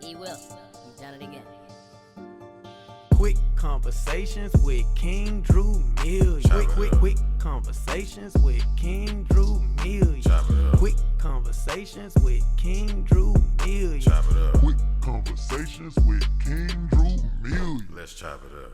He will. He's done it again. Quick conversations with King Drew Million. Quick conversations with King Drew Million. Quick conversations with King Drew Million. Quick conversations with King Drew Million. Let's chop it up.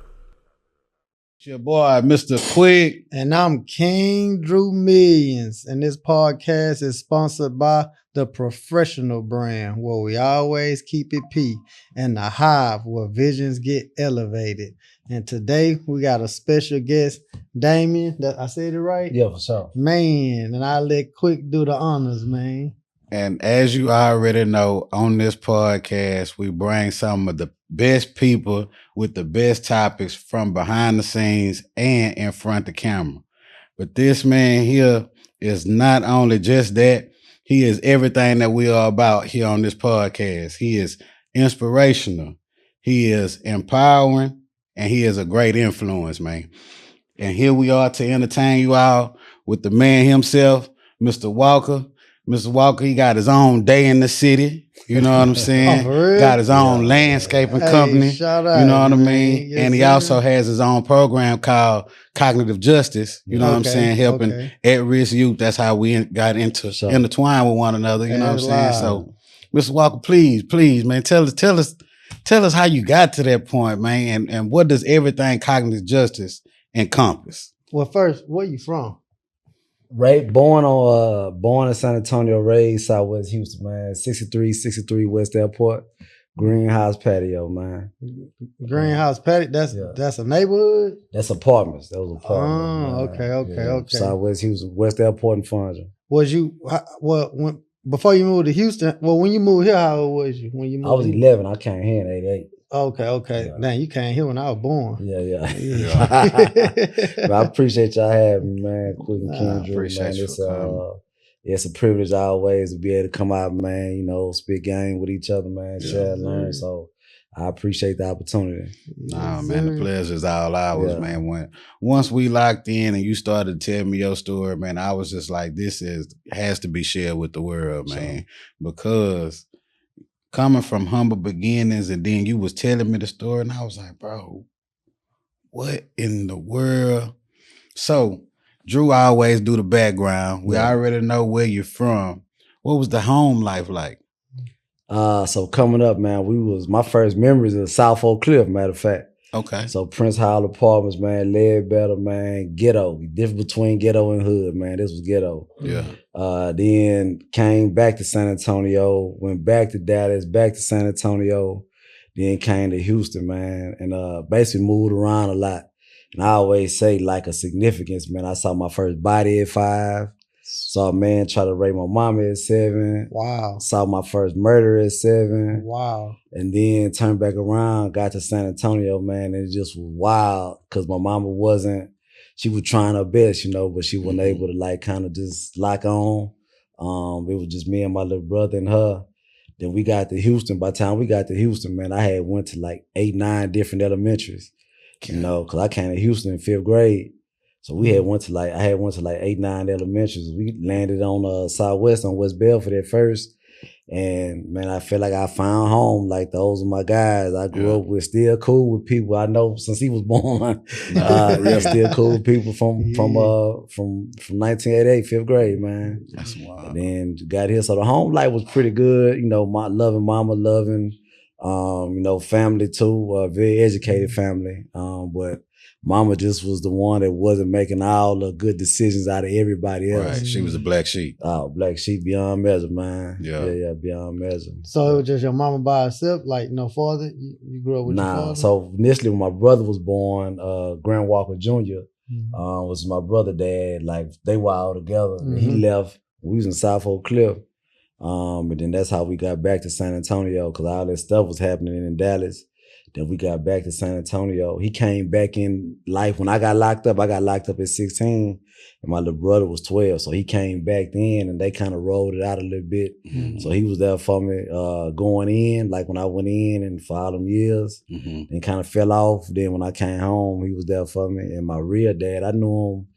It's your boy, Mr. Quick. And I'm King Drew Millions. And this podcast is sponsored by the Professional brand, where we always keep it P, and the Hive, where visions get elevated. And today we got a special guest, Damien. I said it right? Yeah, for sure. Man, and I let Quick do the honors, man. And as you already know, on this podcast, we bring some of the best people with the best topics from behind the scenes and in front of the camera. But this man here is not only just that, he is everything that we are about here on this podcast. He is inspirational, he is empowering, and he is a great influence, man. And here we are to entertain you all with the man himself, Mr. Walker. Mr. Walker, he got his own day in the city. You know what I'm saying? Got his own landscaping company. Shout out, you know what I mean? Yes, and he also has his own program called Cognitive Justice. You know what I'm saying? Helping at-risk youth. That's how we got intertwined with one another. You know what I'm saying? So, Mr. Walker, please, man, tell us how you got to that point, man, and what does everything Cognitive Justice encompass? Well, first, where you from? Born in San Antonio, raised Southwest Houston, man. 63 West Airport, Greenhouse Patio, man. Greenhouse Patio. That's a neighborhood. That's apartments. That was Oh, apartments. okay. Southwest Houston, West Airport, and Fonja. Was you before you moved to Houston? Well, when you moved here, how old was you? When you moved? I was 11. I came here in '88. Okay. Yeah. Damn, you came here when I was born. Yeah. But I appreciate y'all having me, man. Quick and King Drew, man. It's a privilege always to be able to come out, man, you know, spit game with each other, man, share, learn. So I appreciate the opportunity. Nah, man, the pleasure is all ours, man. Once we locked in and you started to tell me your story, man, I was just like, has to be shared with the world, man, because coming from humble beginnings, and then you was telling me the story, and I was like, bro, what in the world? So, Drew always do the background. We already know where you're from. What was the home life like? So coming up, man, my first memories of South Oak Cliff, matter of fact. Okay. So Prince Hall Apartments, man, Ledbetter, man, ghetto. Difference between ghetto and hood, man. This was ghetto. Yeah. Then came back to San Antonio, went back to Dallas, back to San Antonio, then came to Houston, man, and basically moved around a lot. And I always say like a significance, man. I saw my first body at 5. Saw a man try to rape my mama at 7. Wow. Saw my first murder at 7. Wow. And then turned back around, got to San Antonio, man, and it just was wild because my mama she was trying her best, you know, but she wasn't able to like kind of just lock on. It was just me and my little brother and her. Then we got to Houston. By the time we got to Houston, man, I had went to like 8, 9 different elementaries, you know, because I came to Houston in 5th grade. So I had went to like 8, 9 elementaries. We landed on Southwest on West Belford at first. And man, I feel like I found home. Like those are my guys. I grew up with, still cool with people I know since he was born. Still cool with people from 1988, 5th grade, man. That's wild. And then got here. So the home life was pretty good. You know, my loving mama, loving, you know, family too. Very educated family. But mama just was the one that wasn't making all the good decisions out of everybody else. Right. She was a black sheep. Oh, black sheep beyond measure, man. Yeah, beyond measure. So it was just your mama by herself, like no father? You grew up with your father? So initially when my brother was born, Grant Walker Jr. Was my brother dad. Like they were all together. He left. We was in South Oak Cliff. And then that's how we got back to San Antonio because all that stuff was happening in Dallas. Then we got back to San Antonio. He came back in life. When I got locked up at 16, and my little brother was 12. So he came back then, and they kind of rolled it out a little bit. So he was there for me going in, like when I went in and for all them years, and kind of fell off. Then when I came home, he was there for me. And my real dad, I knew him.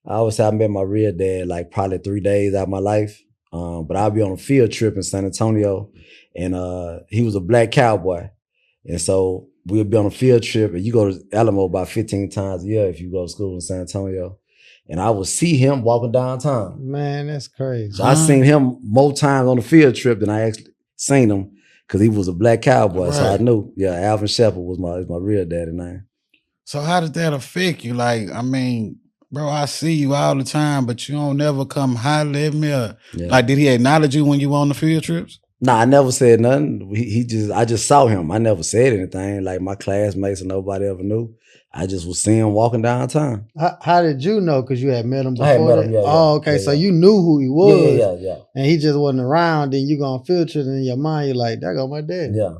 I always say I met my real dad like probably 3 days out of my life. But I'll be on a field trip in San Antonio, and he was a black cowboy. And so we'd be on a field trip, and you go to Alamo about 15 times a year if you go to school in San Antonio. And I would see him walking downtown. Man, that's crazy. So I seen him more times on the field trip than I actually seen him because he was a black cowboy. Right. So I knew, Alvin Shepherd was my real daddy name. So how did that affect you? Like, I mean, bro, I see you all the time, but you don't never come holler at me. Like, did he acknowledge you when you were on the field trips? Nah, I never said nothing. I just saw him. I never said anything. Like my classmates and nobody ever knew. I just was seeing him walking downtown. How did you know? Because you had met him before. I had met him, Oh, okay. So you knew who he was. Yeah. And he just wasn't around. Then you go on field trip, and in your mind, you're like, "There go my dad." Yeah.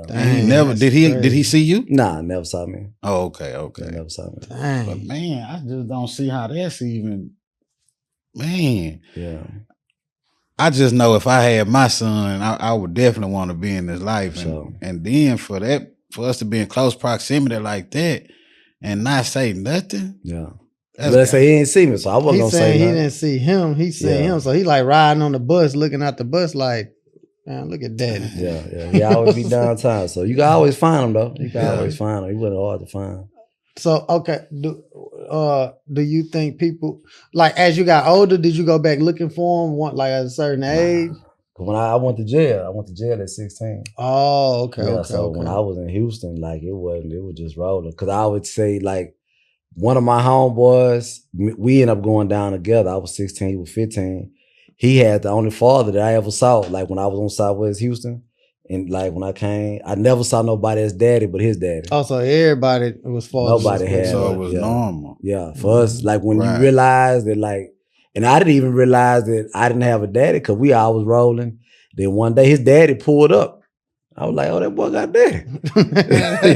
And he never did he see you? Nah, never saw me. Oh, okay. He never saw me. Dang. But man, I just don't see how that's even, man. Yeah. I just know if I had my son, I would definitely want to be in his life. Sure. And then for us to be in close proximity like that and not say nothing. Yeah. Let's say he didn't see me, so I wasn't gonna say he nothing. didn't see him. He seen him. So he like riding on the bus, looking out the bus like, man, look at daddy. Yeah. He always be downtown. So you can always find him though. You can always find him. He wasn't hard to find. So okay, do you think people like as you got older, did you go back looking for him? Like at a certain age? When I went to jail, at 16. Oh, okay. Yeah, okay, so okay. when I was in Houston, like it was just rolling. Cause I would say like one of my homeboys, we ended up going down together. I was 16, he was 15. He had the only father that I ever saw, like when I was on Southwest Houston. And like when I came, I never saw nobody as daddy but his daddy. Oh, so everybody was fathers. Nobody had. So it was normal. Yeah, for us, like when you realize that like, and I didn't even realize that I didn't have a daddy because we all was rolling. Then one day his daddy pulled up. I was like, oh, that boy got a daddy.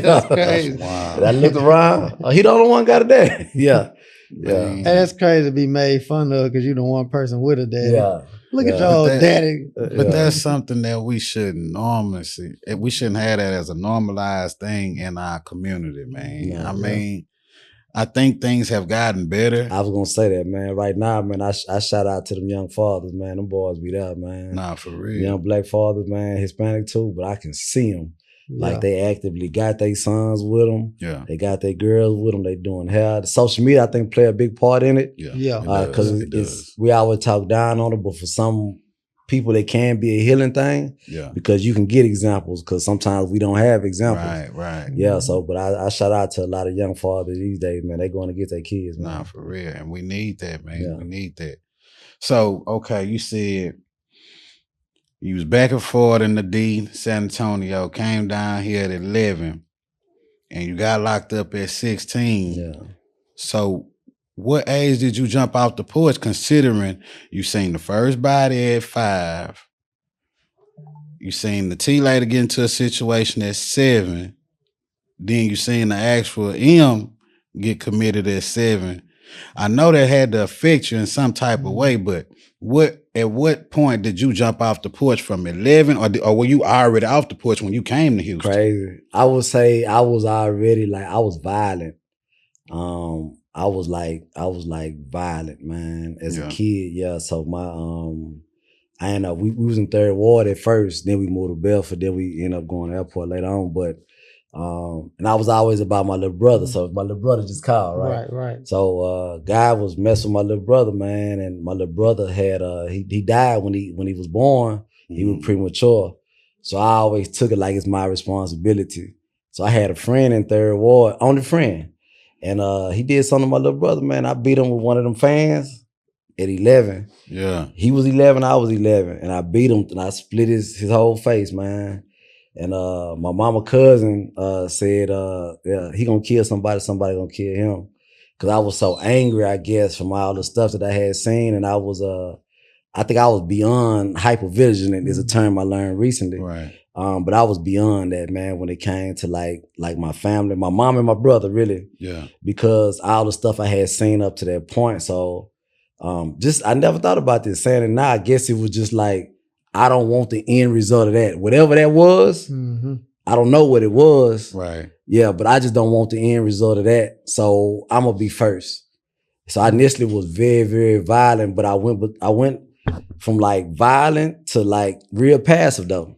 That's crazy. Wow. And I looked around, oh, he the only one got a daddy. Yeah. And that's crazy to be made fun of because you're the one person with a daddy. Yeah. Look at your old daddy. But that's something that we shouldn't normally see. We shouldn't have that as a normalized thing in our community, man. I mean, I think things have gotten better. I was gonna say that, man. Right now, man, I shout out to them young fathers, man. Them boys be there, man. Nah, for real. Young black fathers, man, Hispanic too, but I can see them. Like they actively got their sons with them. Yeah. They got their girls with them. They doing hair. The social media, I think, play a big part in it. Yeah. Because we always talk down on it, but for some people, it can be a healing thing. Yeah. Because you can get examples. Because sometimes we don't have examples. Right. Yeah. So, but I shout out to a lot of young fathers these days, man. They going to get their kids, man. Nah, for real. And we need that, man. Yeah. We need that. So, okay, you said you was back and forth in the D, San Antonio, came down here at 11, and you got locked up at 16. Yeah. So what age did you jump off the porch, considering you seen the first body at 5, you seen the T-Lady get into a situation at 7, then you seen the actual M get committed at 7. I know that had to affect you in some type of way, but at what point did you jump off the porch from 11, or were you already off the porch when you came to Houston? Crazy. I would say I was already like, I was violent. I was like violent, man, as a kid. Yeah. So I ended up, we was in 3rd Ward at first, then we moved to Belford, then we ended up going to the airport later on. But and I was always about my little brother. So my little brother just called, right? Right. So guy was messing with my little brother, man, and my little brother had he died when he was born. He was premature. So I always took it like it's my responsibility. So I had a friend in 3rd Ward, only friend. And he did something to my little brother, man. I beat him with one of them fans at 11. Yeah. He was 11, I was 11. And I beat him and I split his whole face, man. And my mama cousin said, he gonna kill somebody gonna kill him. Cause I was so angry, I guess, from all the stuff that I had seen. And I was, I think I was beyond hypervigilant is a term I learned recently. Right. But I was beyond that, man, when it came to like my family, my mom and my brother, really. Yeah. Because all the stuff I had seen up to that point. So I never thought about this. Saying it now, I guess it was just like, I don't want the end result of that. Whatever that was, I don't know what it was. Right. Yeah, but I just don't want the end result of that. So I'm gonna be first. So I initially was very, very violent, but I went from like violent to like real passive though.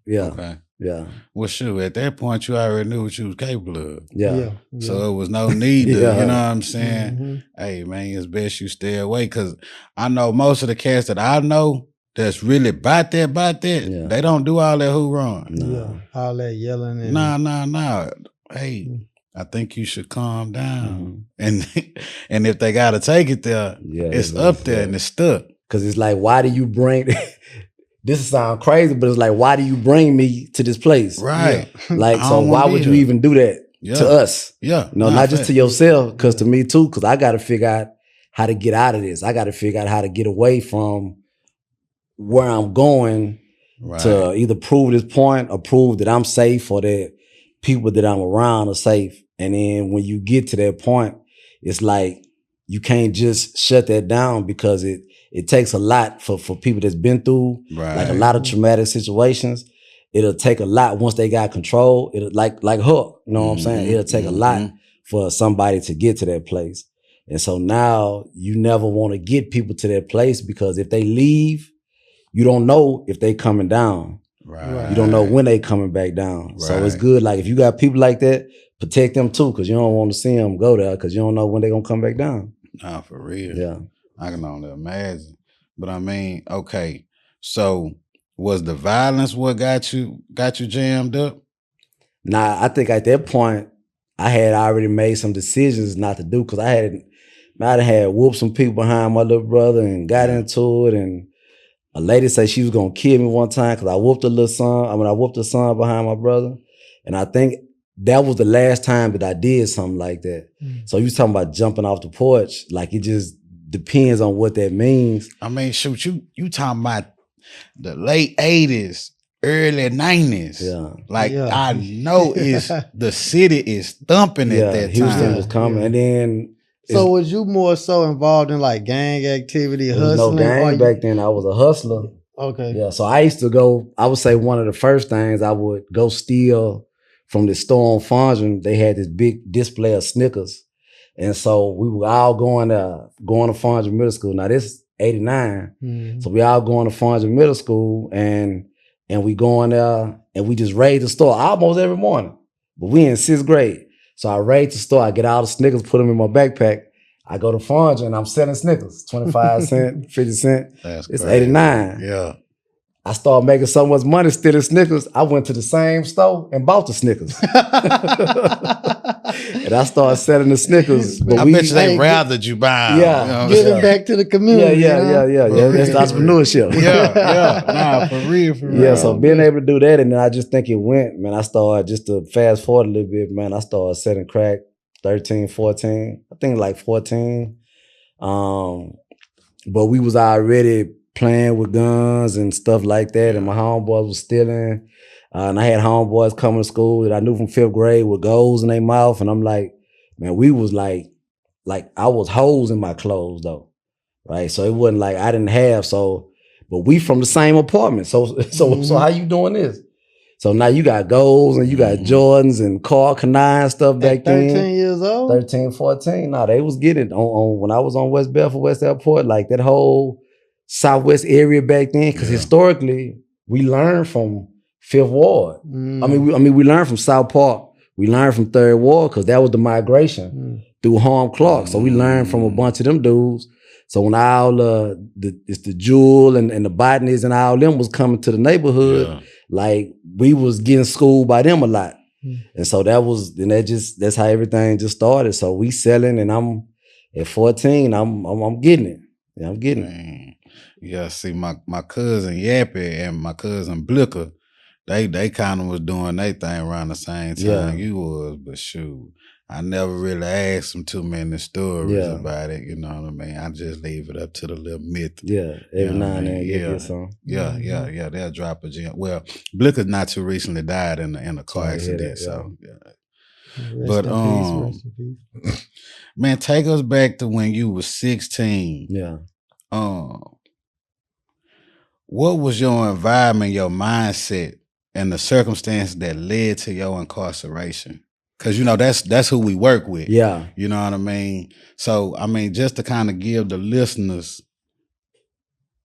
Yeah. Okay. Yeah. Well, shoot, at that point, you already knew what you was capable of. Yeah. So it was no need to, Yeah. you know what I'm saying? Hey, man, it's best you stay away. Because I know most of the cats that I know that's really about that, they don't do all that who run. Yeah, all that yelling. And Nah. Hey, I think you should calm down. And if they got to take it there, it's up there and it's stuck. Because it's like, why do you bring... This sound crazy, but it's like, why do you bring me to this place? Right. Like, so why would you even do that to us? Yeah. No, not just to yourself, because to me too, because I got to figure out how to get out of this. I got to figure out how to get away from where I'm going to either prove this point or prove that I'm safe or that people that I'm around are safe. And then when you get to that point, it's like you can't just shut that down because it takes a lot for people that's been through like a lot of traumatic situations. It'll take a lot once they got control. It'll like her, you know what I'm saying? It'll take a lot for somebody to get to that place. And so now you never want to get people to that place because if they leave, you don't know if they coming down. Right. You don't know when they coming back down. So it's good. Like if you got people like that, protect them too, because you don't want to see them go there because you don't know when they're gonna come back down. Nah, for real. Yeah. I can only imagine. But I mean, okay, so was the violence what got you jammed up? Nah, I think at that point I had already made some decisions not to do because I had whooped some people behind my little brother and got into it, and a lady said she was gonna kill me one time because I whooped I whooped her son behind my brother, and I think that was the last time that I did something like that. So you talking about jumping off the porch, like it just depends on what that means. I mean, shoot, you talking about the late 80s, early 90s. Yeah. Like I know the city is thumping at that time. Houston was coming. And then so was you more so involved in like gang activity, hustling? There was no gang back then. I was a hustler. Okay. Yeah. So I used to go, I would say one of the first things I would go steal from the store on Fondren. They had this big display of Snickers. And so we were all going to Fondren Middle School. Now this 89. So we all going to Fondren Middle School and we going there and we just raid the store almost every morning. But we in 6th grade. So I raid the store, I get all the Snickers, put them in my backpack. I go to Fondren and I'm selling Snickers, 25 cents, 50 cents. It's 89. Yeah. I started making so much money stealing Snickers, I went to the same store and bought the Snickers. And I started selling the Snickers. But I bet you they rathered you buy them. Yeah. You know Giving back to the community. Yeah. That's entrepreneurship. Yeah. Nah, for real. Yeah, so being able to do that, and then I just think it went, man, I started, just to fast forward a little bit, man, I started selling crack 13, 14, I think like 14. But we was already playing with guns and stuff like that, and my homeboys was stealing. And I had homeboys coming to school that I knew from 5th grade with goals in their mouth, and I'm like, man, we was like I was holes in my clothes though, right? So it wasn't like I didn't have, but we from the same apartment. So how you doing this? So now you got goals and you got Jordans and Carl Kanai and stuff back then. 13 years old? 13, 14. No, they was getting it on when I was on West Bedford, West Airport, like that whole Southwest area back then, because historically we learned from 5th Ward. I mean, we learned from South Park. We learned from 3rd Ward because that was the migration through Harm Clark. So we learned from a bunch of them dudes. So when all it's the Jewel and the Botanies and all them was coming to the neighborhood, like we was getting schooled by them a lot. And so that's how everything just started. So we selling, and I'm at 14, I'm getting it. Yeah, I'm getting it. Yeah, see, my cousin Yappy and my cousin Blicker, they kind of was doing their thing around the same time you was, but shoot, I never really asked them too many stories about it, you know what I mean? I just leave it up to the little myth. Yeah, every now and then you get some. Yeah, they'll drop a gem. Well, Blicker not too recently died in a car accident, so But man, take us back to when you was 16. Yeah. What was your environment, your mindset, and the circumstances that led to your incarceration? Because, you know, that's who we work with. Yeah. You know what I mean? So, I mean, just to kind of give the listeners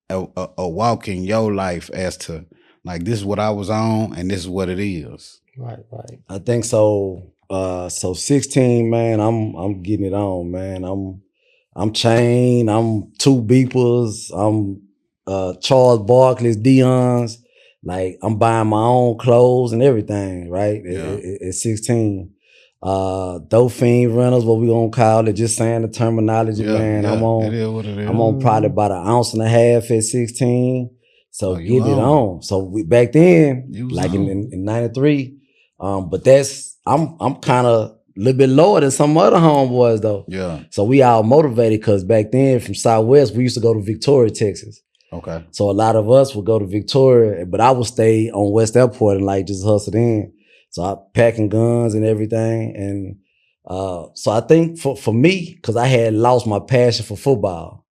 a walk in your life as to like this is what I was on and this is what it is. Right. I think so. So 16, man, I'm getting it on, man. I'm chained. I'm 2 beepers. I'm Charles Barkley's, Dion's. Like I'm buying my own clothes and everything, right? At 16. Dope fiend runners, what we gonna call it, just saying the terminology, man. Yeah, I'm on it is what it is. I'm on probably about 1.5 ounces at 16. So getting it on. on. So we back then, like in 93. But that's I'm kind of a little bit lower than some other homeboys though. Yeah. So we all motivated because back then from Southwest, we used to go to Victoria, Texas. Okay. So a lot of us would go to Victoria, but I would stay on West Airport and like just hustle in. So I packing guns and everything. And so I think for me, because I had lost my passion for football,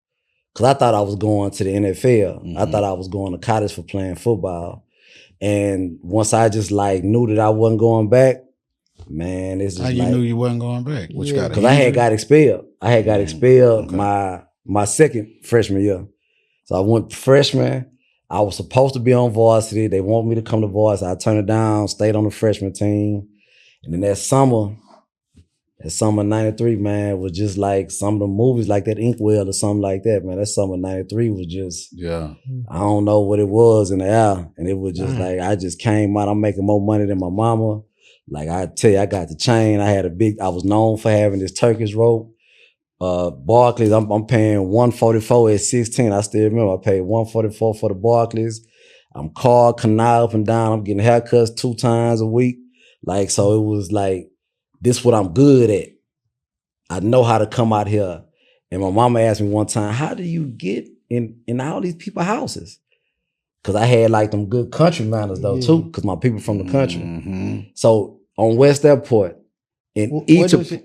because I thought I was going to the NFL. Mm-hmm. I thought I was going to college for playing football. And once I just like knew that I wasn't going back, man, it's just how you knew you wasn't going back? Because I had got expelled. I had got expelled my second freshman year. So I went freshman. I was supposed to be on varsity. They want me to come to varsity. I turned it down, stayed on the freshman team. And then that summer 93, man, was just like some of the movies like that Inkwell or something like that, man. That summer 93 was just, I don't know what it was in the air. And it was just like, I just came out, I'm making more money than my mama. Like I tell you, I got the chain. I was known for having this Turkish rope. Barclays, I'm paying $144 at 16. I still remember I paid $144 for the Barclays. I'm called canal up and down. I'm getting haircuts 2 times a week. Like, so it was like, this what I'm good at. I know how to come out here. And my mama asked me one time, how do you get in all these people's houses? Because I had like them good country manners though too, because my people from the country. Mm-hmm. So on West Airport,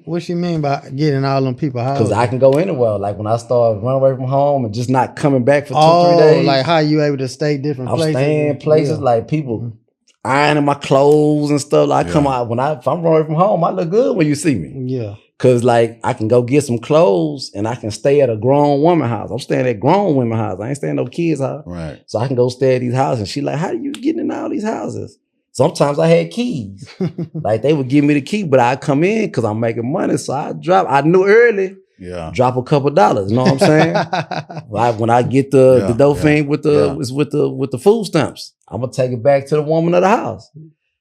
what she mean by getting all them people houses? Because I can go anywhere. Like when I started running away from home and just not coming back for 2-3 days. Like how you able to stay different places? I'm staying places like people ironing my clothes and stuff. Like I come out if I'm running away from home, I look good when you see me. Yeah. Cause like I can go get some clothes and I can stay at a grown woman house. I'm staying at grown women house. I ain't staying at no kids' house. Right. So I can go stay at these houses. And she like, how do you get in all these houses? Sometimes I had keys. Like they would give me the key, but I come in because I'm making money. So I knew early. Yeah. Drop a couple dollars. You know what I'm saying? Like when I get the dope thing with the food stamps, I'm gonna take it back to the woman of the house.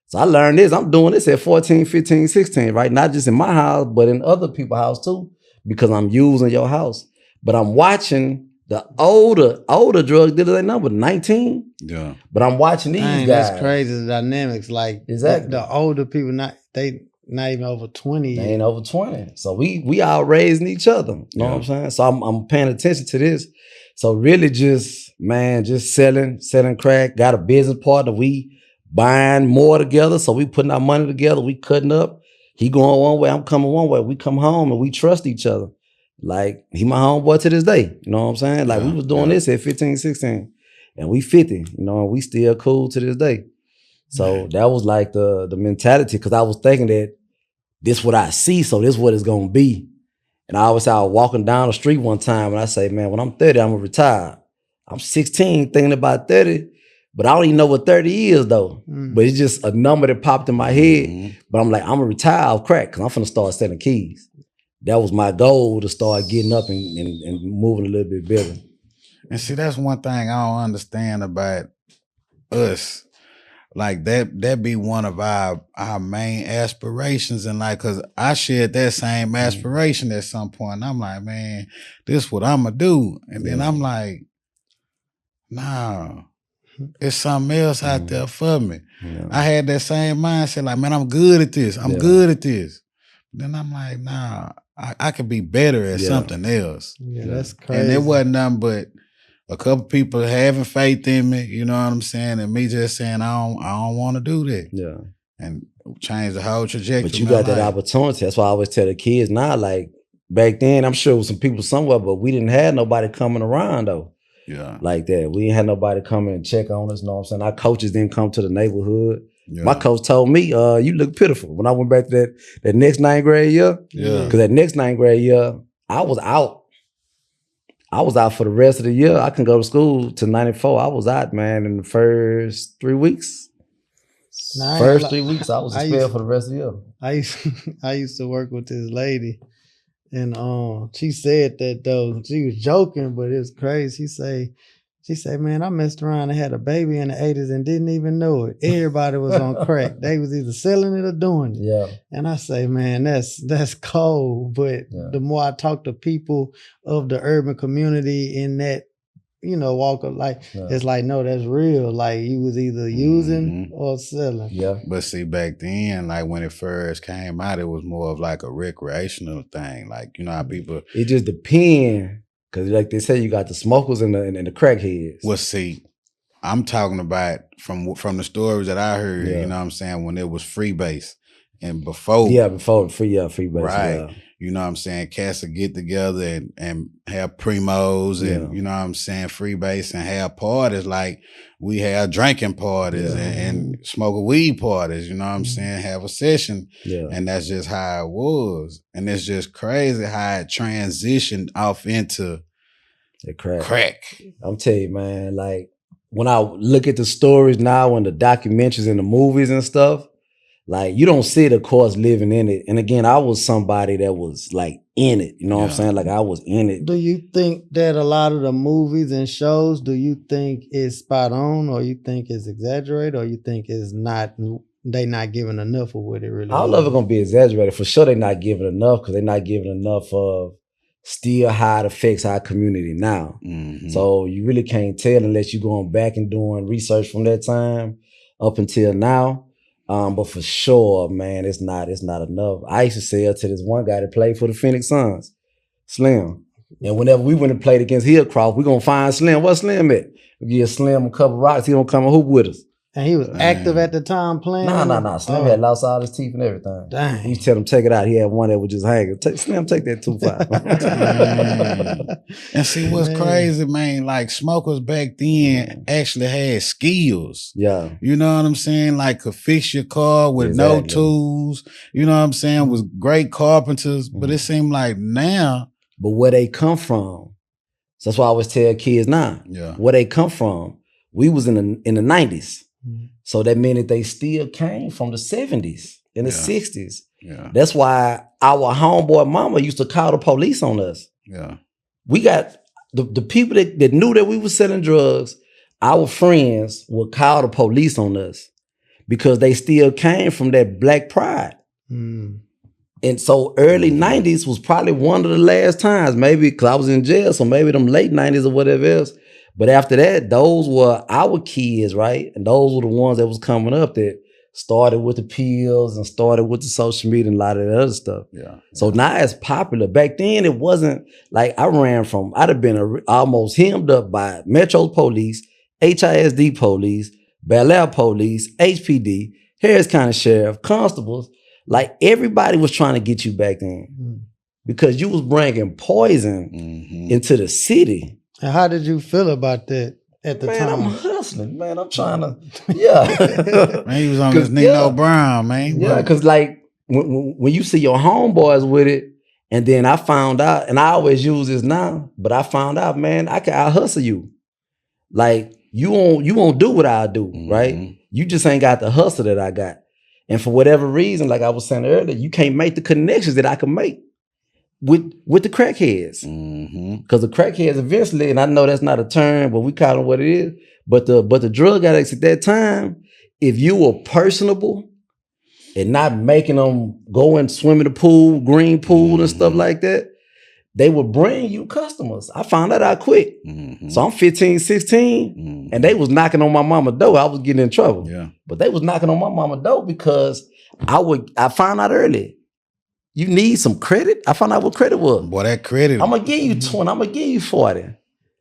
So I learned this. I'm doing this at 14, 15, 16, right? Not just in my house, but in other people's house too, because I'm using your house. But I'm watching the older drug dealers, they number 19. Yeah. But I'm watching these guys. That's crazy, the dynamics. Like exactly the older people, not even over 20. They ain't over 20. So we all raising each other. You know what I'm saying? So I'm paying attention to this. So really just selling crack. Got a business partner. We buying more together. So we putting our money together. We cutting up. He going one way, I'm coming one way. We come home and we trust each other. Like he my homeboy to this day. You know what I'm saying? Like we was doing this at 15, 16. And we 50, you know, and we still cool to this day. So that was like the mentality, because I was thinking that this what I see, so this what it's gonna be. And I was walking down the street one time and I say, man, when I'm 30, I'm gonna retire. I'm 16 thinking about 30, but I don't even know what 30 is though. But it's just a number that popped in my head. But I'm like, I'm gonna retire off crack because I'm finna start selling keys. That was my goal, to start getting up and moving a little bit better. And see, that's one thing I don't understand about us. Like that be one of our main aspirations in life, because I shared that same aspiration at some point. And I'm like, man, this is what I'm gonna do. And then I'm like, nah, it's something else out there for me. Yeah. I had that same mindset, like, man, I'm good at this. I'm good at this. Then I'm like, nah, I could be better at something else. Yeah, that's crazy. And it wasn't nothing but a couple people having faith in me, you know what I'm saying, and me just saying I don't want to do that. Yeah. And change the whole trajectory. But you got that opportunity. That's why I always tell the kids now, like back then, I'm sure it was some people somewhere, but we didn't have nobody coming around though. Yeah. Like that. We ain't had nobody come and check on us, you know what I'm saying? Our coaches didn't come to the neighborhood. Yeah. My coach told me, you look pitiful. When I went back to that next 9th grade year, because that next 9th grade year, I was out. I was out for the rest of the year. I couldn't go to school till 94. I was out, man, in the first 3 weeks. Now, First 3 weeks, I was I expelled used- for the rest of the year. I used to work with this lady, and she said that though she was joking, but it was crazy. She said, man, I messed around and had a baby in the 80s and didn't even know it. Everybody was on crack. They was either selling it or doing it. Yeah. And I say, man, that's cold. But the more I talk to people of the urban community in that, walk of life, it's like, no, that's real. Like you was either using or selling. Yeah. But see, back then, like when it first came out, it was more of like a recreational thing. Like, you know how people. It just depends. Cause like they say, you got the smokers and the crackheads. Well, see, I'm talking about from the stories that I heard, you know what I'm saying, when it was free base. And before. Yeah, before free base. Right. Yeah. You know what I'm saying? Cats would get together and have primos and, you know what I'm saying, free base and have parties like we have drinking parties and smoke weed parties, you know what I'm saying? Have a session. Yeah. And that's just how it was. And it's just crazy how it transitioned off into the crack. Crack. I'm telling you, man, like when I look at the stories now and the documentaries and the movies and stuff, like you don't see it, of course, living in it. And again, I was somebody that was like in it. You know what I'm saying? Like I was in it. Do you think that a lot of the movies and shows, do you think is spot on, or you think it's exaggerated, or you think it's not? They not giving enough of what it really? All of it gonna be exaggerated for sure. They're not giving enough because they're not giving enough of still how it affects our community now. So you really can't tell unless you're going back and doing research from that time up until now. But for sure, man, it's not enough. I used to sell to this one guy that played for the Phoenix Suns, Slim. And whenever we went and played against Hillcroft, we're gonna find Slim. What's Slim at? We give Slim a couple rocks, he don't come and hoop with us. And he was active at the time playing? Nah. Slim had lost all his teeth and everything. Dang. He used to tell him, take it out. He had one that was just hanging. Slim, take that 2-5. And see what's crazy, man, like smokers back then actually had skills. Yeah. You know what I'm saying? Like could fix your car with no tools. You know what I'm saying? Was great carpenters. But it seemed like now. But where they come from. So that's why I always tell kids now. Yeah. Where they come from. We was in the 90s. So that meant that they still came from the 70s and the 60s. Yeah. That's why our homeboy mama used to call the police on us. Yeah. We got the people that knew that we were selling drugs, our friends would call the police on us because they still came from that black pride. And so early 90s was probably one of the last times, maybe because I was in jail, so maybe them late 90s or whatever else. But after that, those were our kids, right? And those were the ones that was coming up that started with the pills and started with the social media and a lot of that other stuff. Yeah. So now it's popular. Back then, it wasn't like I'd have been almost hemmed up by Metro Police, HISD Police, Bel Air Police, HPD, Harris County Sheriff, constables. Like everybody was trying to get you back then because you was bringing poison into the city. And how did you feel about that at the time? Man, I'm hustling, man. I'm trying to, yeah. Man, he was on his Nino Brown, man. Yeah, because like when you see your homeboys with it, and then I found out, and I always use this now, but I found out, man, I hustle you. Like you won't do what I do, right? You just ain't got the hustle that I got. And for whatever reason, like I was saying earlier, you can't make the connections that I can make with the crackheads. Because the crackheads eventually, and I know that's not a term, but we call them what it is, but the drug addicts at that time, if you were personable and not making them go and swim in the pool, green pool and stuff like that, they would bring you customers. I found that out quick. So I'm 15, 16, and they was knocking on my mama's door. I was getting in trouble. Yeah. But they was knocking on my mama's door because I found out early. You need some credit? I found out what credit was. Boy, that credit. I'm going to give you 20. I'm going to give you 40.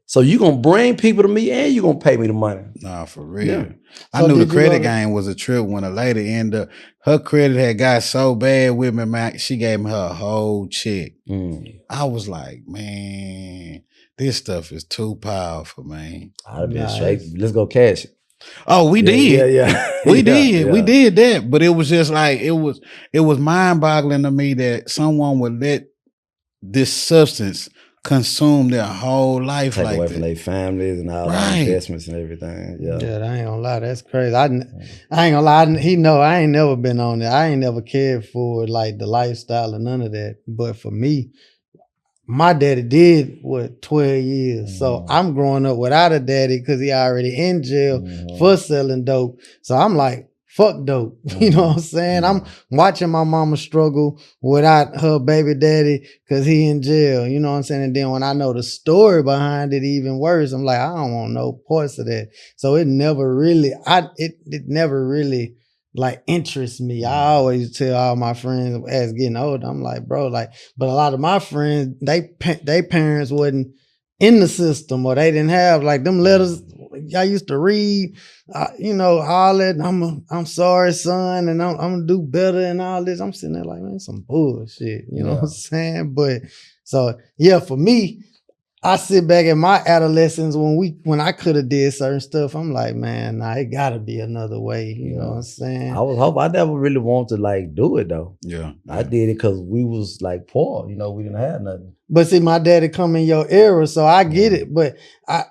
So you going to bring people to me and you going to pay me the money. Nah, for real. Yeah. I knew the credit game was a trip when a lady ended up, her credit had got so bad with me, man, she gave me her whole check. I was like, man, this stuff is too powerful, man. I'd have been straight. Let's go cash it. Oh, we did. Yeah. We did that. But it was just like, it was mind boggling to me that someone would let this substance consume their whole life Take like away that. from their families and all Right. the investments and everything. Yeah. Yeah, I ain't gonna lie, that's crazy. I ain't gonna lie. He know I ain't never been on it. I ain't never cared for like the lifestyle and none of that. But for me, my daddy did 12 years. So I'm growing up without a daddy because he already in jail for selling dope. So I'm like, fuck dope. You know what I'm saying? I'm watching my mama struggle without her baby daddy because he in jail. You know what I'm saying? And then when I know the story behind it even worse, I'm like, I don't want no parts of that. So it never really, it never really like interests me. I always tell all my friends as getting older, I'm like, bro, like, but a lot of my friends, they parents wasn't in the system or they didn't have like them letters I used to read, you know, all that. I'm sorry, son, and I'm gonna do better and all this. I'm sitting there like, man, some bullshit. You know what I'm saying? But so yeah, for me, I sit back in my adolescence when I could have did certain stuff. I'm like, man, nah, it gotta be another way. You know what I'm saying? I was hoping. I never really wanted to like do it though. Yeah. I did it because we was like poor. You know, we didn't have nothing. But see, my daddy come in your era, so I get it. But I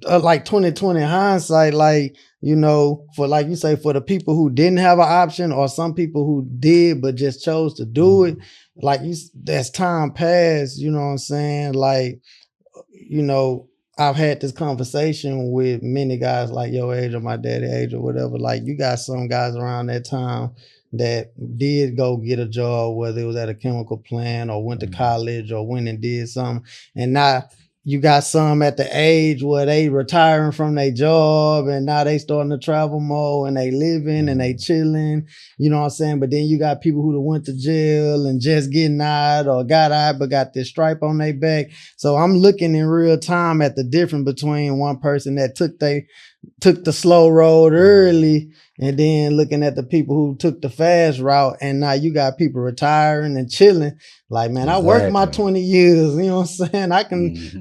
like 2020 hindsight, like, you know, for like you say, for the people who didn't have an option or some people who did but just chose to do it, like as time passed, you know what I'm saying? Like, you know, I've had this conversation with many guys like your age or my daddy age or whatever. Like, you got some guys around that time that did go get a job, whether it was at a chemical plant or went to college or went and did something. And now you got some at the age where they retiring from their job and now they starting to travel more and they living and they chilling, you know what I'm saying? But then you got people who went to jail and just getting out or got out but got this stripe on their back. So I'm looking in real time at the difference between one person that took the slow road early and then looking at the people who took the fast route, and now you got people retiring and chilling. Like, man, I worked my 20 years, you know what I'm saying?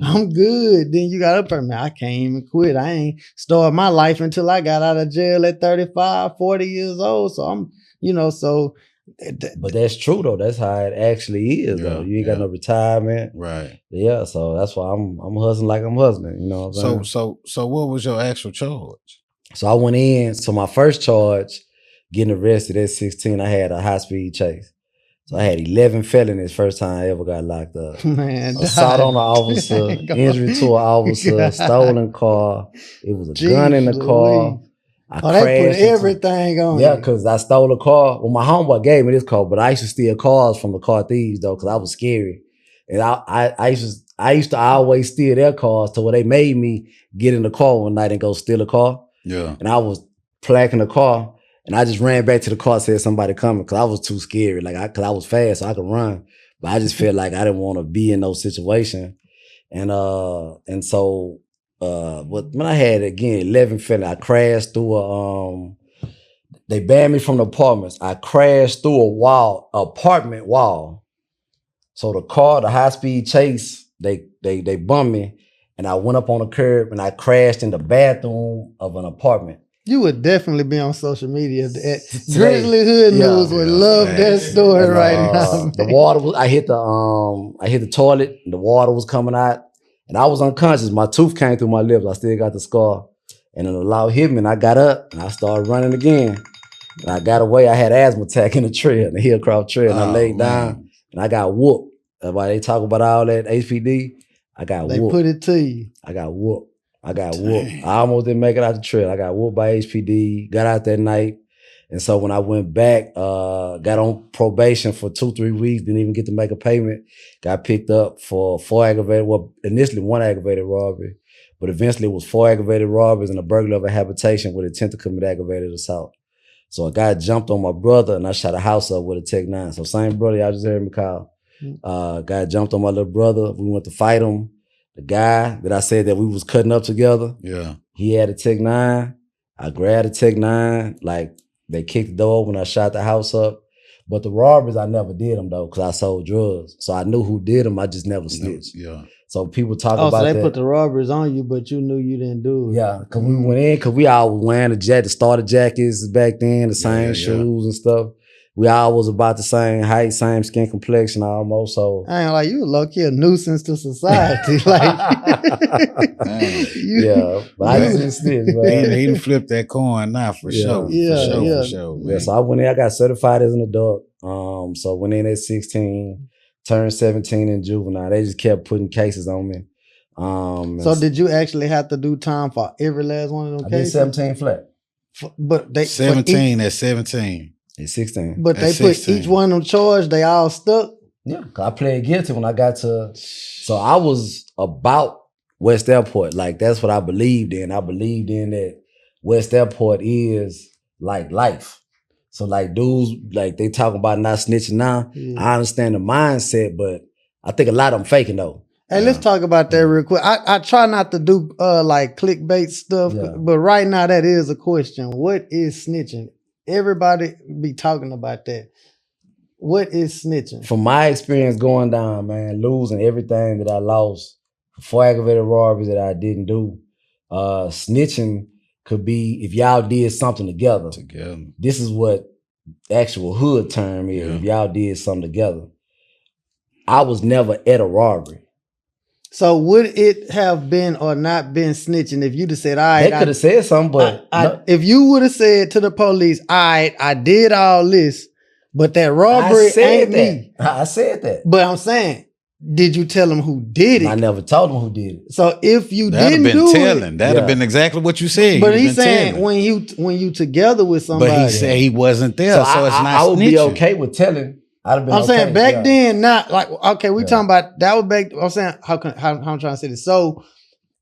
I'm good. Then you got up there, man, I can't even quit. I ain't started my life until I got out of jail at 35, 40 years old. So I'm, you know, so. But that's true though. That's how it actually is though. You ain't got no retirement. Right. Yeah, so that's why I'm hustling like I'm hustling, you know what I'm saying? So what was your actual charge? So I went in. So my first charge, getting arrested at 16, I had a high-speed chase. So I had 11 felonies first time I ever got locked up. Man, assault on an officer, injury to an officer, stolen car. It was a gun in the car. They put everything on. Yeah, because I stole a car. Well, my homeboy gave me this car, but I used to steal cars from the car thieves though, because I was scary. And I used to always steal their cars to where they made me get in the car one night and go steal a car. Yeah. And I was placking the car and I just ran back to the car and said somebody coming because I was too scared. Because I was fast, so I could run. But I just felt like I didn't want to be in those situations. And so when I had again 11 felonies, I crashed through they banned me from the apartments. I crashed through apartment wall. So the high-speed chase, they bummed me. And I went up on the curb and I crashed in the bathroom of an apartment. You would definitely be on social media. Grizzly Hood News would love that story right now. The water was, I hit the toilet and the water was coming out. And I was unconscious. My tooth came through my lips. I still got the scar. And then the law hit me and I got up and I started running again. And I got away. I had asthma attack in the trail, the Hillcroft Trail. And I laid down and I got whooped. That's why they talk about all that HPD. I got whooped. They put it to you. I got whooped. I almost didn't make it out the trail. I got whooped by HPD, got out that night. And so when I went back, got on probation for 2-3 weeks, didn't even get to make a payment, got picked up for initially 1 aggravated robbery, but eventually it was 4 aggravated robberies and a burglary of a habitation with intent to commit aggravated assault. So a guy jumped on my brother and I shot a house up with a Tech-9. So same brother, y'all just heard me call. Guy jumped on my little brother. We went to fight him. The guy that I said that we was cutting up together, he had a Tech-9. I grabbed a Tech-9. Like, they kicked the door when I shot the house up. But the robberies, I never did them, though, because I sold drugs. So I knew who did them. I just never snitched. Yeah. So people talk about that. So they put the robberies on you, but you knew you didn't do it. Yeah, because we went in, because we all was wearing the starter jackets back then, the same shoes and stuff. we all was about the same height, same skin complexion almost. So I ain't like you low-key a nuisance to society. Like yeah, but I just didn't snitch, man. He done flipped that coin now for sure. For sure, man. Yeah, so I went in, I got certified as an adult. So went in at 16, turned 17 in juvenile. They just kept putting cases on me. So did you actually have to do time for every last one of them cases? I did 17 flat. But they 17 at 17. At 16. But they put each one of them charged, they all stuck? Yeah, cause I pled guilty when I got to, so I was about West Airport. Like that's what I believed in. I believed in that West Airport is like life. So like dudes, like they talk about not snitching now. Yeah. I understand the mindset, but I think a lot of them faking though. Hey, let's talk about that real quick. I try not to do like clickbait stuff, but right now that is a question. What is snitching? Everybody be talking about that. What is snitching? From my experience going down, man, losing everything that I lost, 4 aggravated robberies that I didn't do, snitching could be if y'all did something together. This is what the actual hood term is. Yeah. If y'all did something together. I was never at a robbery. So would it have been or not been snitching if you'd have said, all right. They could have said something, but if you would have said to the police, all right, I did all this, but that robbery ain't me. I said that. But I'm saying, did you tell them who did it? I never told them who did it. So if you didn't do it, that'd have been exactly what you said. But he's saying when you together with somebody. But he said he wasn't there, so it's not I would be okay with telling. I'm saying back then, not like, okay, we talking about that was back. I'm saying how I'm trying to say this. So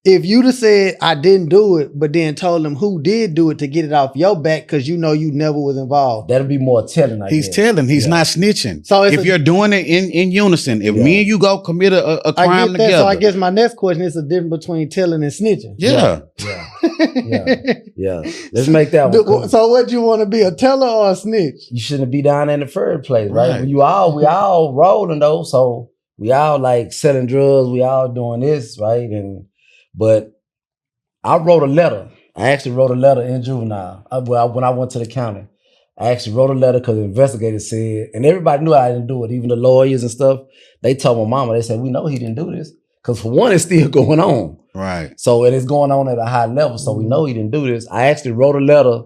if you'd have said I didn't do it, but then told them who did do it to get it off your back because you know you never was involved. That'd be more telling. He's telling. He's not snitching. So if you're doing it in unison, if me and you go commit a crime together. So I guess my next question is the difference between telling and snitching. Yeah. Let's make that one cool. So what you want to be, a teller or a snitch? You shouldn't be down in the first place, right? We all rolling though, so we all like selling drugs. We all doing this, right? But I wrote a letter. I actually wrote a letter in juvenile. When I went to the county, I actually wrote a letter because the investigator said, and everybody knew I didn't do it, even the lawyers and stuff. They told my mama, they said, we know he didn't do this. Because for one, it's still going on. Right. So it is going on at a high level. So we know he didn't do this. I actually wrote a letter,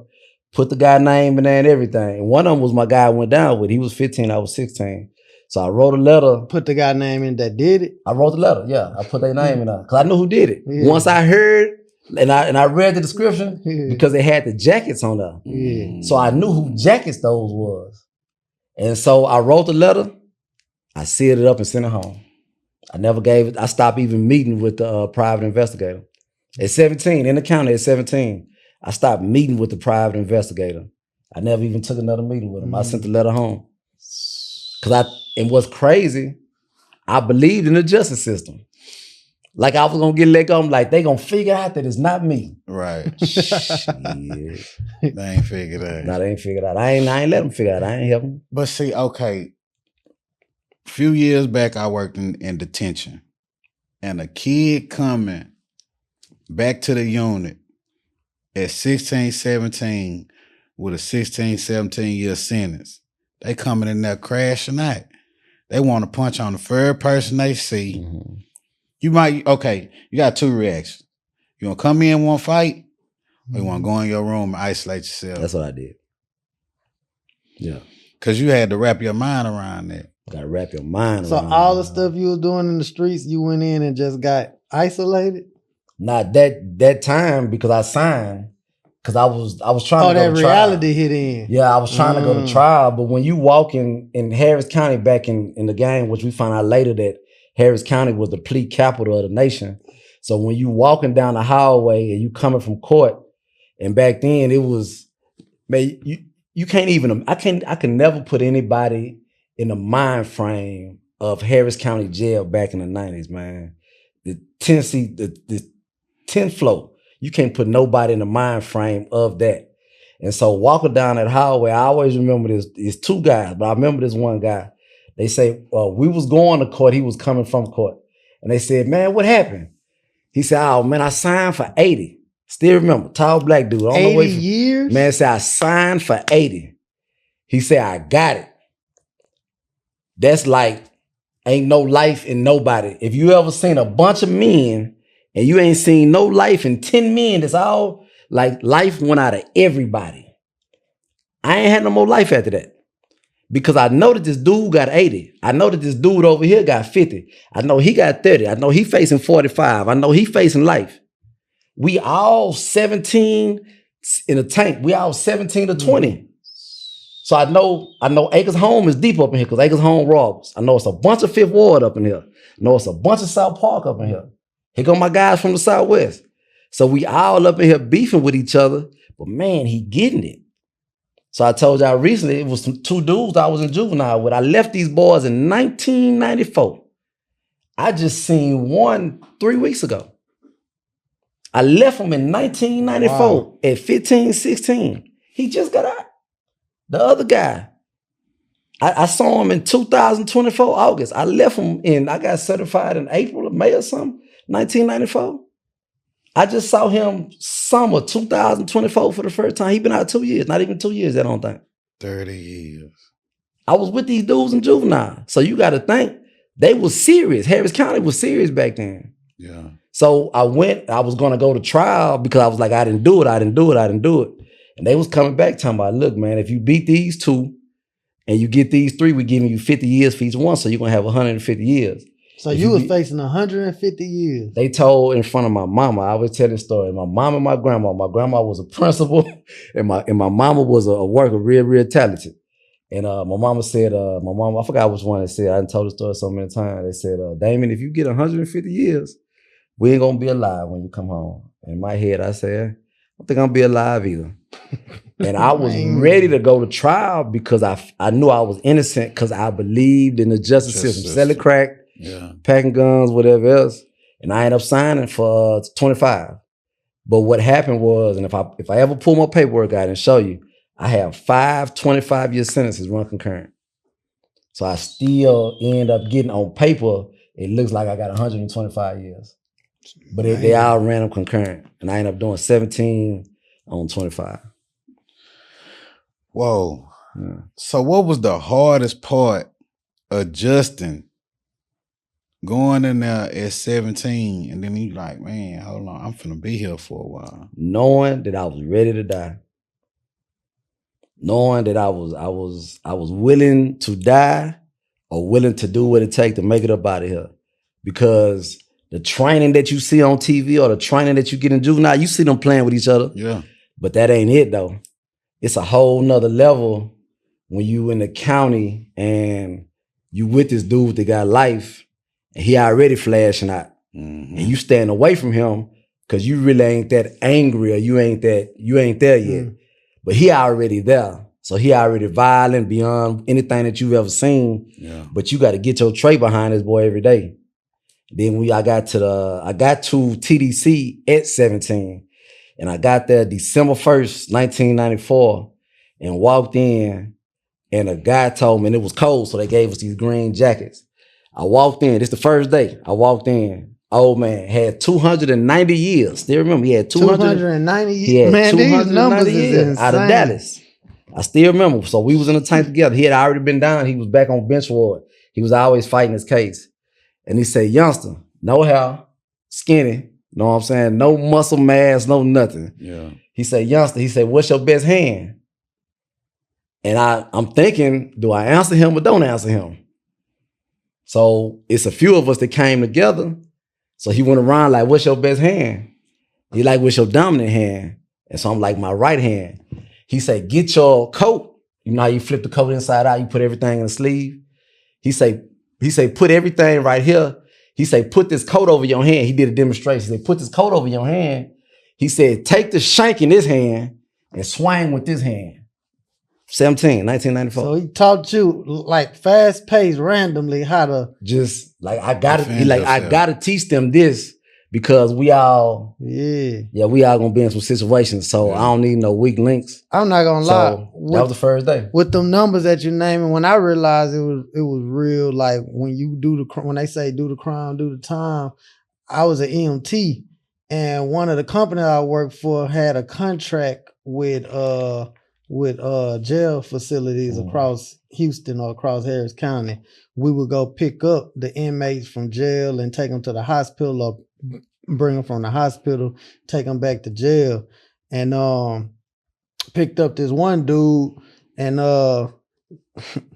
put the guy's name in there and everything. And one of them was my guy I went down with. He was 15, I was 16. So I wrote a letter. Put the guy's name in that did it? I wrote the letter, yeah. I put their name in there. Because I knew who did it. Yeah. Once I heard, and I read the description, because they had the jackets on there. Yeah. So I knew who jackets those was. And so I wrote the letter. I sealed it up and sent it home. I never gave it. I stopped even meeting with the private investigator. At 17, in the county at 17, I stopped meeting with the private investigator. I never even took another meeting with him. I sent the letter home. And what's crazy, I believed in the justice system. Like I was gonna get let go. I'm like, they gonna figure out that it's not me. Right. They ain't figured out. No, they ain't figured out. I ain't let them figure out. I ain't help them. But see, okay. A few years back, I worked in detention. And a kid coming back to the unit at 16, 17 with a 16, 17 year sentence. They coming in there crashing out. They want to punch on the first person they see. Mm-hmm. You got two reactions. You want to come in and want to fight, or you want to go in your room and isolate yourself? That's what I did. Yeah. Because you had to wrap your mind around that. Got to wrap your mind around. So all the stuff you was doing in the streets, you went in and just got isolated? Not that time, because I signed. Because I was trying to go to trial. Oh, that reality hit in. Yeah, I was trying to go to trial. But when you walk in Harris County back in the game, which we found out later that Harris County was the plea capital of the nation. So when you walking down the hallway and you coming from court, and back then it was, man, you can't even, I can never put anybody in the mind frame of Harris County Jail back in the 90s, man. The 10th floor. You can't put nobody in the mind frame of that. And so walking down that hallway, I always remember there's two guys, but I remember this one guy. They say, we was going to court. He was coming from court. And they said, man, what happened? He said, oh, man, I signed for 80. Still remember, tall black dude. 80 years? Man, said, I signed for 80. He said, I got it. That's like, ain't no life in nobody. If you ever seen a bunch of men and you ain't seen no life in 10 men, that's all, like life went out of everybody. I ain't had no more life after that. Because I know that this dude got 80. I know that this dude over here got 50. I know he got 30. I know he facing 45. I know he facing life. We all 17 in a tank. We all 17 to 20. So I know Acres Home is deep up in here because Acres Home robbers. I know it's a bunch of Fifth Ward up in here. I know it's a bunch of South Park up in here. Here go my guys from the Southwest. So we all up in here beefing with each other. But man, he getting it. So I told y'all recently, it was some 2 dudes I was in juvenile with. I left these boys in 1994. I just seen one 3 weeks ago. I left him in 1994 at 15, 16. He just got out. The other guy, I saw him in 2024, August. I left him I got certified in April or May or something, 1994. I just saw him summer 2024 for the first time. He been out 2 years, not even 2 years, I don't think. 30 years. I was with these dudes in juvenile. So you got to think, they was serious. Harris County was serious back then. Yeah. So I was going to go to trial because I was like, I didn't do it. And they was coming back talking about, look, man, if you beat these 2 and you get these 3, we're giving you 50 years for each one. So you're going to have 150 years. So you was facing 150 years. They told in front of my mama. I always tell this story. My mom and my grandma. My grandma was a principal, and my mama was a worker, real, real talented. And my mama said, I forgot which one they said. I done told the story so many times. They said, Damon, if you get 150 years, we ain't gonna be alive when you come home. In my head, I said, I don't think I'm gonna be alive either. And I was ready to go to trial because I knew I was innocent because I believed in the justice system. Selling crack, packing guns, whatever else. And I ended up signing for 25. But what happened was, and if I ever pull my paperwork out and show you, I have 5 25-year sentences run concurrent. So I still end up getting on paper, it looks like I got 125 years. But they all ran them concurrent. And I ended up doing 17 on 25. Whoa. Yeah. So what was the hardest part adjusting, going in there at 17, and then you like, man, hold on, I'm finna be here for a while. Knowing that I was ready to die. Knowing that I was willing to die or willing to do what it takes to make it up out of here. Because the training that you see on TV or the training that you get in juvenile, you see them playing with each other. Yeah. But that ain't it though. It's a whole nother level when you in the county and you with this dude that got life and he already flashing out. Mm-hmm. And you staying away from him because you really ain't that angry or you ain't there yet. But he already there. So he already violent beyond anything that you've ever seen. Yeah. But you got to get your tray behind this boy every day. Then I got to TDC at 17. And I got there December 1st, 1994, and walked in, and a guy told me, and it was cold, so they gave us these green jackets. I walked in, this the first day, I walked in, old man, had 290 years. Still remember, he had 290 years? He had man, 290 these numbers years is insane. out of Dallas. I still remember. So we was in the tank together. He had already been down. He was back on bench ward. He was always fighting his case. And he said, youngster, no hair, skinny, know what I'm saying? No muscle mass, no nothing. Yeah. He said, youngster, he said, what's your best hand? And I'm thinking, do I answer him or don't answer him? So it's a few of us that came together. So he went around like, what's your best hand? He like, what's your dominant hand? And so I'm like, my right hand. He said, get your coat. You know how you flip the coat inside out, you put everything in the sleeve? He say, put everything right here. He said, put this coat over your hand. He did a demonstration. He said, put this coat over your hand. He said, take the shank in this hand and swing with this hand. 1994. So he taught you like fast paced randomly how to just like I gotta teach them this because we all gonna be in some situations. So I don't need no weak links. I'm not gonna lie. That was the first day. With them numbers that you naming, when I realized it was real, like when they say do the crime, do the time, I was an EMT and one of the companies I worked for had a contract with with jail facilities across Houston or across Harris County. We would go pick up the inmates from jail and take them to the hospital, or bring them from the hospital, take them back to jail. And picked up this one dude, and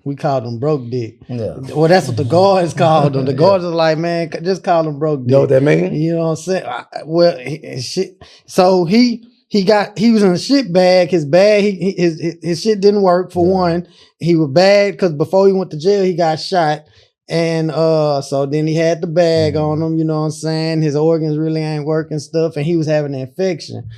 we called him Broke Dick. Yeah. Well, that's what the guards called him. The guards are like, man, just call him Broke Dick. You know what that mean? You know what I'm saying? Well, shit. So he was in a shit bag. His bag, his shit didn't work for one. He was bad because before he went to jail, he got shot. And so then he had the bag on him, you know what I'm saying? His organs really ain't working stuff, and he was having an infection.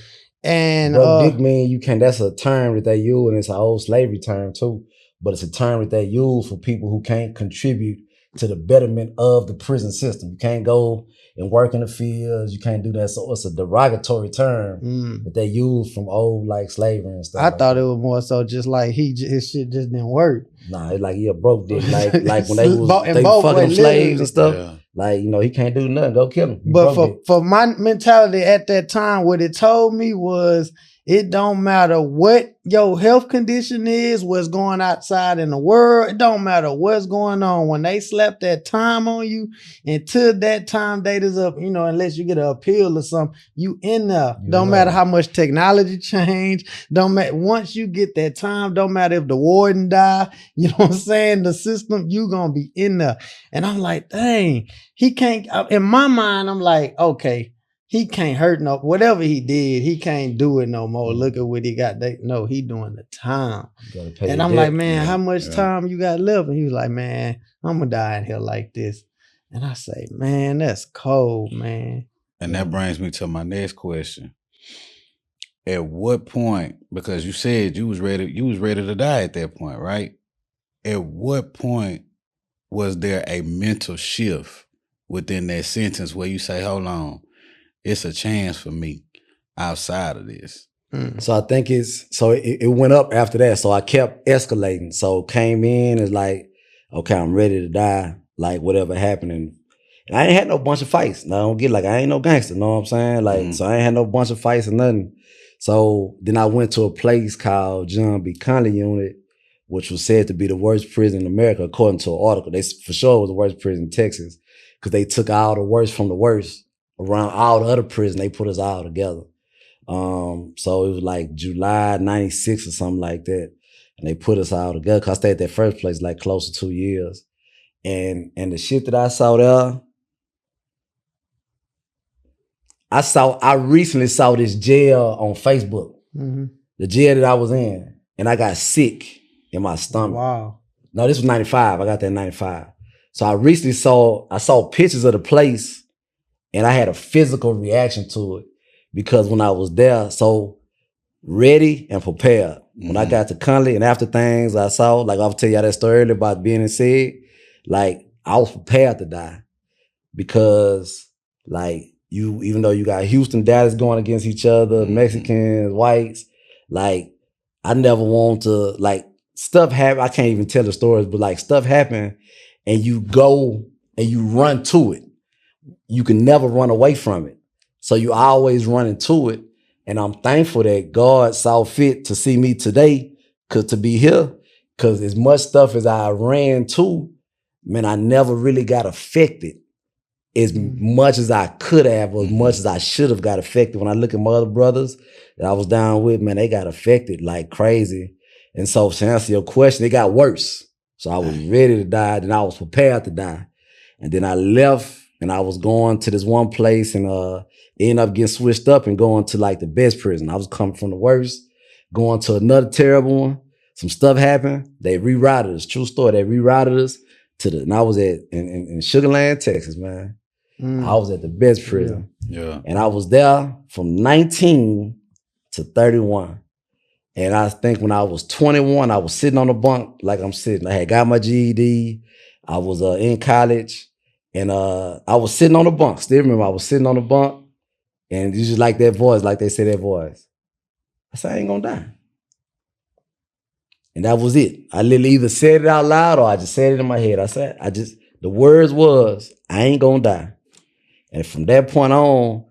And Broke dick mean you can, that's a term that they use, and it's an old slavery term too. But it's a term that they use for people who can't contribute to the betterment of the prison system. You can't go and work in the fields. You can't do that. So it's a derogatory term that they use from old like slavery and stuff. I thought it was more so just like his shit just didn't work. Nah, it's like he a broke dick. Like when they was They fucking them slaves and stuff. Yeah. Like, you know, he can't do nothing. Go kill him. But for my mentality at that time, what it told me was, it don't matter what your health condition is, what's going outside in the world. It don't matter what's going on. When they slap that time on you, until that time date is up, you know, unless you get an appeal or something, you in there. Don't matter how much technology change. Don't matter. Once you get that time, don't matter if the warden die. You know what I'm saying? The system, you gonna be in there. And I'm like, dang, he can't. In my mind, I'm like, okay, he can't hurt no, whatever he did, he can't do it no more. Look at what he got. No, he doing the time. And I'm like, man, how much time you got left? And he was like, man, I'm gonna die in here like this. And I say, man, that's cold, man. And that brings me to my next question. At what point, because you said you was ready to die at that point, right? At what point was there a mental shift within that sentence where you say, hold on, it's a chance for me outside of this? So I think it went up after that. So I kept escalating. So came in as like, okay, I'm ready to die, like whatever happened. And I ain't had no bunch of fights. No, I don't get like, I ain't no gangster, know what I'm saying? Like, so I ain't had no bunch of fights or nothing. So then I went to a place called John B. Conley Unit, which was said to be the worst prison in America, according to an article. They for sure was the worst prison in Texas, because they took all the worst from the worst around all the other prisons. They put us all together. So it was like July 96 or something like that. And they put us all together, because I stayed at that first place like close to 2 years. And the shit that I saw there, I recently saw this jail on Facebook, the jail that I was in, and I got sick in my stomach. Wow. No, this was 95. I got that in 95. So I recently saw pictures of the place, and I had a physical reaction to it, because when I was there, so ready and prepared. When I got to Conley and after things I saw, like I'll tell y'all that story earlier about being in SEG, like I was prepared to die, because like even though you got Houston, Dallas going against each other, Mexicans, whites, like I never want to, like stuff happen. I can't even tell the stories, but like stuff happen and you go and you run to it. You can never run away from it. So you always run into it. And I'm thankful that God saw fit to see me today, to be here. Because as much stuff as I ran to, man, I never really got affected as much as I could have, or as much as I should have got affected. When I look at my other brothers that I was down with, man, they got affected like crazy. And so to answer your question, it got worse. So I was ready to die, then I was prepared to die. And then I left, and I was going to this one place, and ended up getting switched up and going to like the best prison. I was coming from the worst, going to another terrible one. Some stuff happened. They rerouted us. True story. They rerouted us and I was in Sugar Land, Texas, man. I was at the best prison. Yeah. And I was there from 19 to 31. And I think when I was 21, I was sitting on the bunk like I'm sitting. I had got my GED. I was in college. And I was sitting on the bunk. Still remember, I was sitting on the bunk. And you just like that voice, like they say that voice. I said, I ain't gonna die. And that was it. I literally either said it out loud or I just said it in my head. The words was, I ain't gonna die. And from that point on,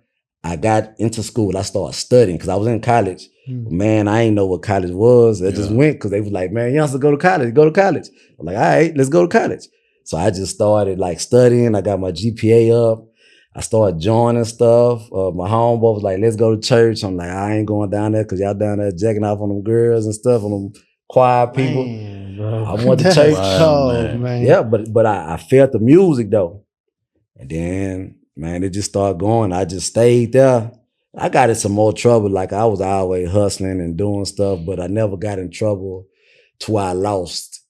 I got into school. I started studying because I was in college. Man, I ain't know what college was. I just went because they was like, man, youngster, go to college, go to college. I'm like, all right, let's go to college. So I just started like studying. I got my GPA up. I started joining stuff. My homeboy was like, let's go to church. I'm like, I ain't going down there because y'all down there jacking off on them girls and stuff, on them choir people. Man, bro. I went to That's church. cold, man. Yeah, but I felt the music though. And then, man, it just started going. I just stayed there. I got in some more trouble. Like I was always hustling and doing stuff, but I never got in trouble to where I lost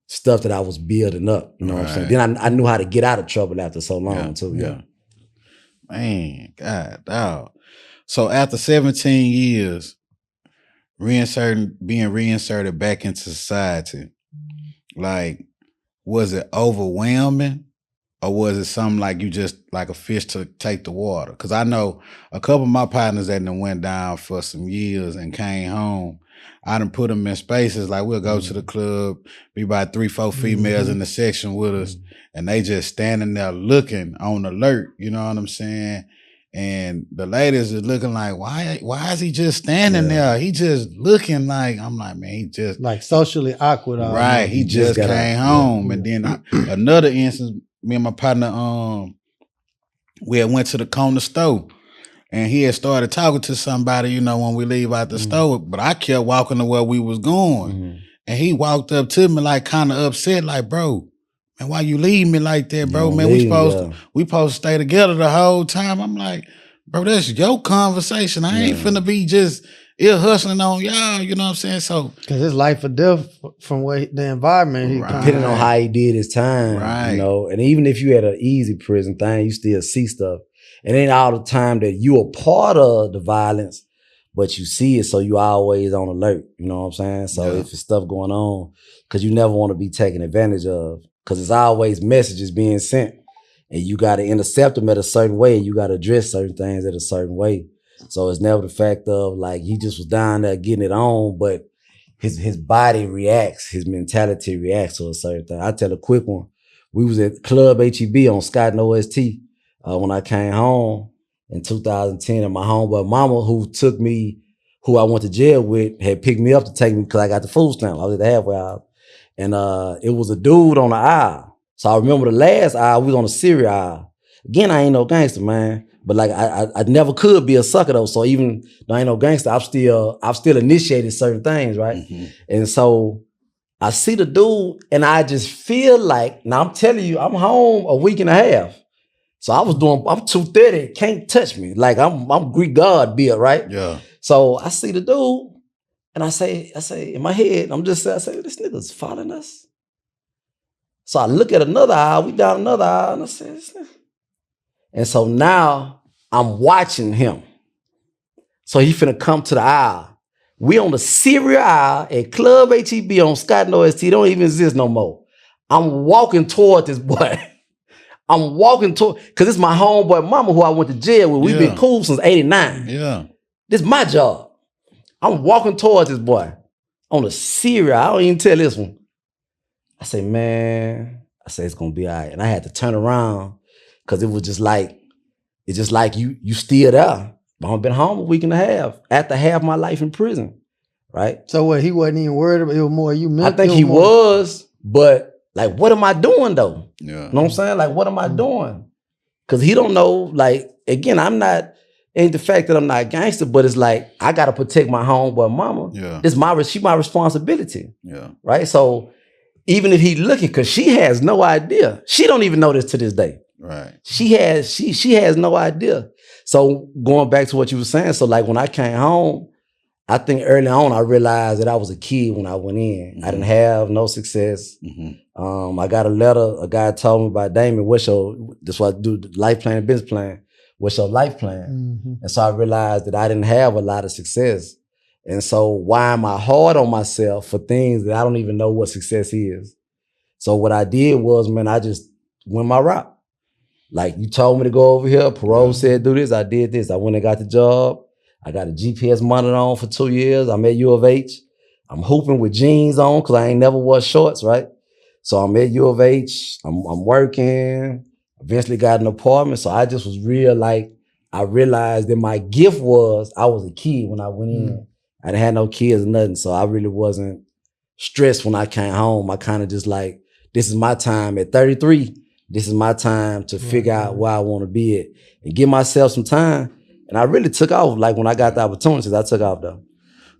stuff that I was building up. You know what I'm saying? Then I knew how to get out of trouble after so long too. Yeah. Man, God, dog. So after 17 years, being reinserted back into society, like, was it overwhelming? Or was it something like you just like a fish to take the water? Because I know a couple of my partners that done went down for some years and came home. I done put them in spaces like we'll go to the club, be about 3-4 females in the section with us, and they just standing there looking on alert. You know what I'm saying? And the ladies is looking like, why is he just standing there? He just looking like, I'm like, man, he just like socially awkward. Right. He just came home. And then another instance, me and my partner, we had went to the corner store and he had started talking to somebody, you know, when we leave out the store, but I kept walking to where we was going. And he walked up to me like kind of upset, like, bro, man, why you leave me like that, bro? Man, we supposed to stay together the whole time. I'm like, bro, that's your conversation. I ain't finna be just ear hustling on y'all, you know what I'm saying? So, because it's life or death from what the environment he comes depending on how he did his time, you know. And even if you had an easy prison thing, you still see stuff. It ain't all the time that you a part of the violence, but you see it, so you always on alert. You know what I'm saying? So if it's stuff going on, because you never want to be taken advantage of, because it's always messages being sent, and you got to intercept them at a certain way, and you got to address certain things at a certain way. So it's never the fact of like he just was down there getting it on, but his body reacts, his mentality reacts to a certain thing. I tell a quick one. We was at Club HEB on Scott and OST when I came home in 2010, and my homeboy mama, who I went to jail with, had picked me up to take me because I got the food stamp. I was at the halfway house, and it was a dude on the aisle. So I remember the last aisle, we was on the cereal aisle. Again, I ain't no gangster, man. But like I never could be a sucker though. So even though I ain't no gangster, I've still initiated certain things, right? And so I see the dude and I just feel like, now I'm telling you, I'm home a week and a half. So I'm 230, can't touch me. Like I'm Greek God built, right? Yeah. So I see the dude and I say in my head, I say, this nigga's following us. So I look at another aisle, we down another aisle, and I say, this nigga. And so now I'm watching him. So he finna come to the aisle. We on the cereal aisle at Club HEB on Scott and OST. Don't even exist no more. I'm walking toward this boy. Because it's my homeboy mama who I went to jail with. We've been cool since 89. Yeah. This is my job. I'm walking towards this boy on the cereal. I don't even tell this one. I say, man, it's gonna be all right. And I had to turn around. Cause it was just like, you still there. I've been home a week and a half after half my life in prison, right? So what, he wasn't even worried about it, was more you meant. I think he was, but like, what am I doing though? Yeah. You know what I'm saying? Like, what am I doing? Cause he don't know, like, again, ain't the fact that I'm not a gangster, but it's like, I gotta protect my homeboy mama. Yeah. She my responsibility. Yeah. Right? So even if he looking, cause she has no idea. She don't even know this to this day. Right. She has no idea. So going back to what you were saying, so like when I came home, I think early on I realized that I was a kid when I went in. I didn't have no success. I got a letter, a guy told me about Damon, that's what I do, the life plan and business plan. What's your life plan? And so I realized that I didn't have a lot of success. And so why am I hard on myself for things that I don't even know what success is? So what I did was, man, I just went my route. Like, you told me to go over here, parole said do this, I did this. I went and got the job. I got a GPS monitor on for 2 years. I'm at U of H. I'm hooping with jeans on because I ain't never wore shorts, right? So I'm at U of H. I'm working. Eventually got an apartment. So I just was real like, I realized that my gift was I was a kid when I went in. I didn't have no kids or nothing, so I really wasn't stressed when I came home. I kind of just like, this is my time at 33. This is my time to figure out where I want to be at and give myself some time. And I really took off. Like when I got the opportunities, I took off though.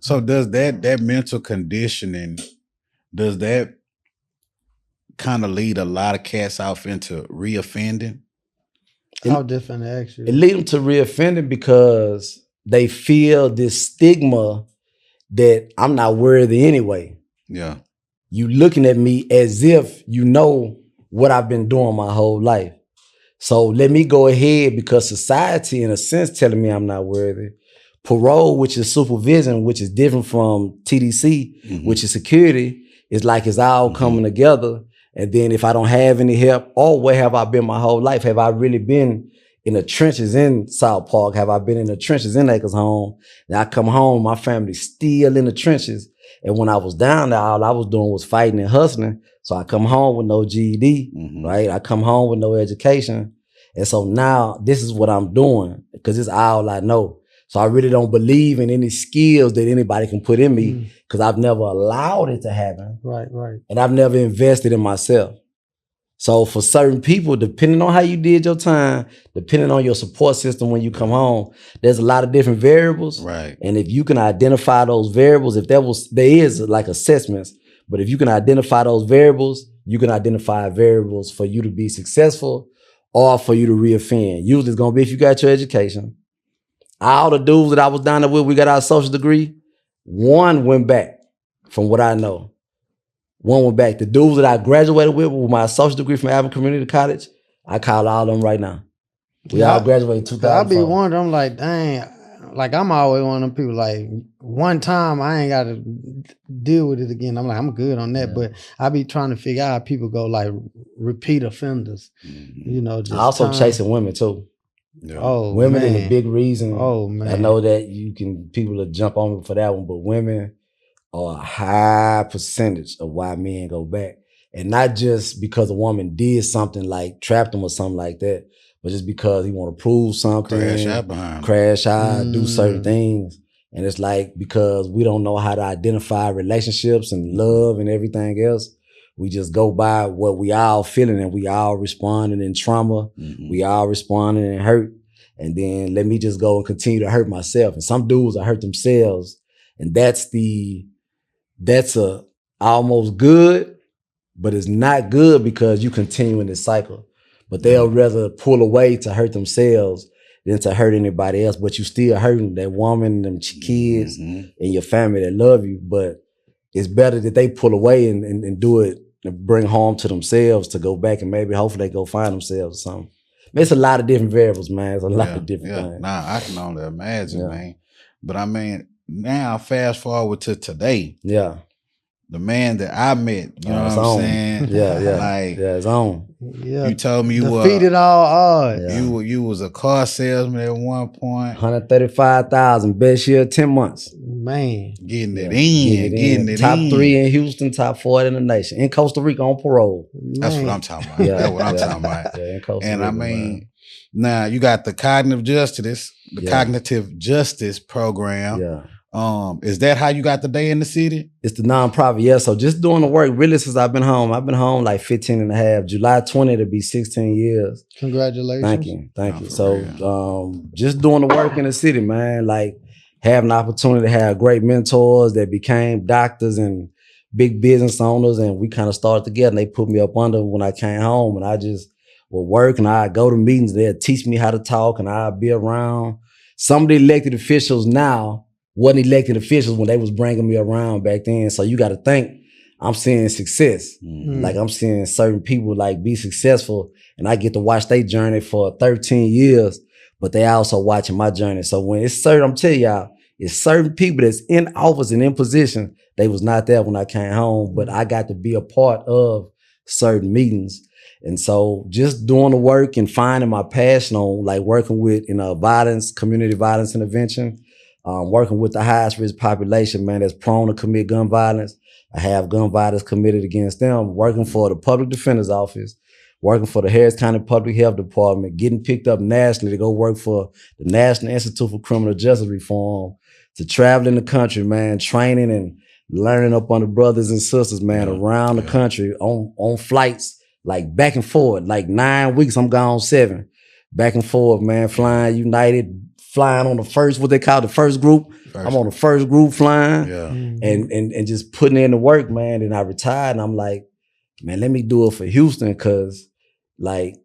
So does that mental conditioning, does that kind of lead a lot of cats off into reoffending? How different actually? It lead them to reoffending because they feel this stigma that I'm not worthy anyway. Yeah. You looking at me as if you know what I've been doing my whole life. So let me go ahead because society, in a sense, telling me I'm not worthy. Parole, which is supervision, which is different from TDC, which is security, is like it's all coming together. And then if I don't have any help, or where have I been my whole life? Have I really been in the trenches in South Park? Have I been in the trenches in Acres Home? And I come home, my family's still in the trenches. And when I was down there, all I was doing was fighting and hustling. So I come home with no GED, right? I come home with no education. And so now this is what I'm doing because it's all I know. So I really don't believe in any skills that anybody can put in me because I've never allowed it to happen. Right. And I've never invested in myself. So for certain people, depending on how you did your time, depending on your support system when you come home, there's a lot of different variables. Right. And if you can identify those variables, there is like assessments, but if you can identify those variables, you can identify variables for you to be successful or for you to reoffend. Usually it's gonna be if you got your education. All the dudes that I was down there with, we got our social degree. One went back from what I know. One went back. The dudes that I graduated with my social degree from Alvin Community College, I call all of them right now. We all graduated in 2004. I be wondering, I'm like, dang, like I'm always one of them people, like one time I ain't got to deal with it again. I'm like, I'm good on that. But I be trying to figure out how people go like repeat offenders, you know. Just I also chasing women too. Yeah. Oh, women man. is a big reason. Oh, man. I know that people will jump on me for that one, but women are a high percentage of why men go back. And not just because a woman did something like trapped them or something like that, but just because he want to prove something. Crash out behind. Crash out, do certain things. And it's like because we don't know how to identify relationships and love and everything else. We just go by what we all feeling and we all responding in trauma. We all responding in hurt. And then let me just go and continue to hurt myself. And some dudes will hurt themselves. And that's a almost good, but it's not good because you continue in this cycle. But they'll rather pull away to hurt themselves than to hurt anybody else. But you still hurting that woman, them kids, and your family that love you. But it's better that they pull away and do it and bring harm to themselves to go back and maybe hopefully they go find themselves or something. It's a lot of different variables, man. It's a lot of different things. Nah, I can only imagine, man. But I mean, now fast forward to today. Yeah. The man that I met, you know what I'm saying? Like, it's on. Yeah. You told me you defeated all odds. You was a car salesman at one point. 135,000, best year, 10 months. Man. Getting it in. Top 3 in Houston, top 4 in the nation. In Costa Rica on parole. That's what I'm talking about. That's what I'm talking about. Yeah, in Costa and Rica, I mean, now you got the cognitive justice program. Yeah. Is that how you got the day in the city? It's the nonprofit, yeah. So just doing the work, really, since I've been home. I've been home like 15 and a half. July 20 to be 16 years. Congratulations. Thank you. So just doing the work in the city, man. Like having the opportunity to have great mentors that became doctors and big business owners, and we kind of started together. And they put me up under when I came home, and I just would work and I'd go to meetings. They'd teach me how to talk, and I'd be around. Some of the elected officials now wasn't elected officials when they was bringing me around back then. So you got to think, I'm seeing success. Like I'm seeing certain people like be successful, and I get to watch their journey for 13 years, but they also watching my journey. So when it's certain, I'm telling y'all, it's certain people that's in office and in position, they was not there when I came home, but I got to be a part of certain meetings. And so just doing the work and finding my passion on like working with violence, community violence intervention, working with the highest risk population, man, that's prone to commit gun violence. I have gun violence committed against them, working for the public defender's office, working for the Harris County Public Health Department, getting picked up nationally to go work for the National Institute for Criminal Justice Reform, to traveling the country, man, training and learning up on the brothers and sisters, man, around the country on flights, like back and forth, like 9 weeks, I'm gone 7. Back and forth, man, flying United, flying on the first, what they call the first group. I'm on the first group flying and just putting in the work, man. And I retired and I'm like, man, let me do it for Houston, because like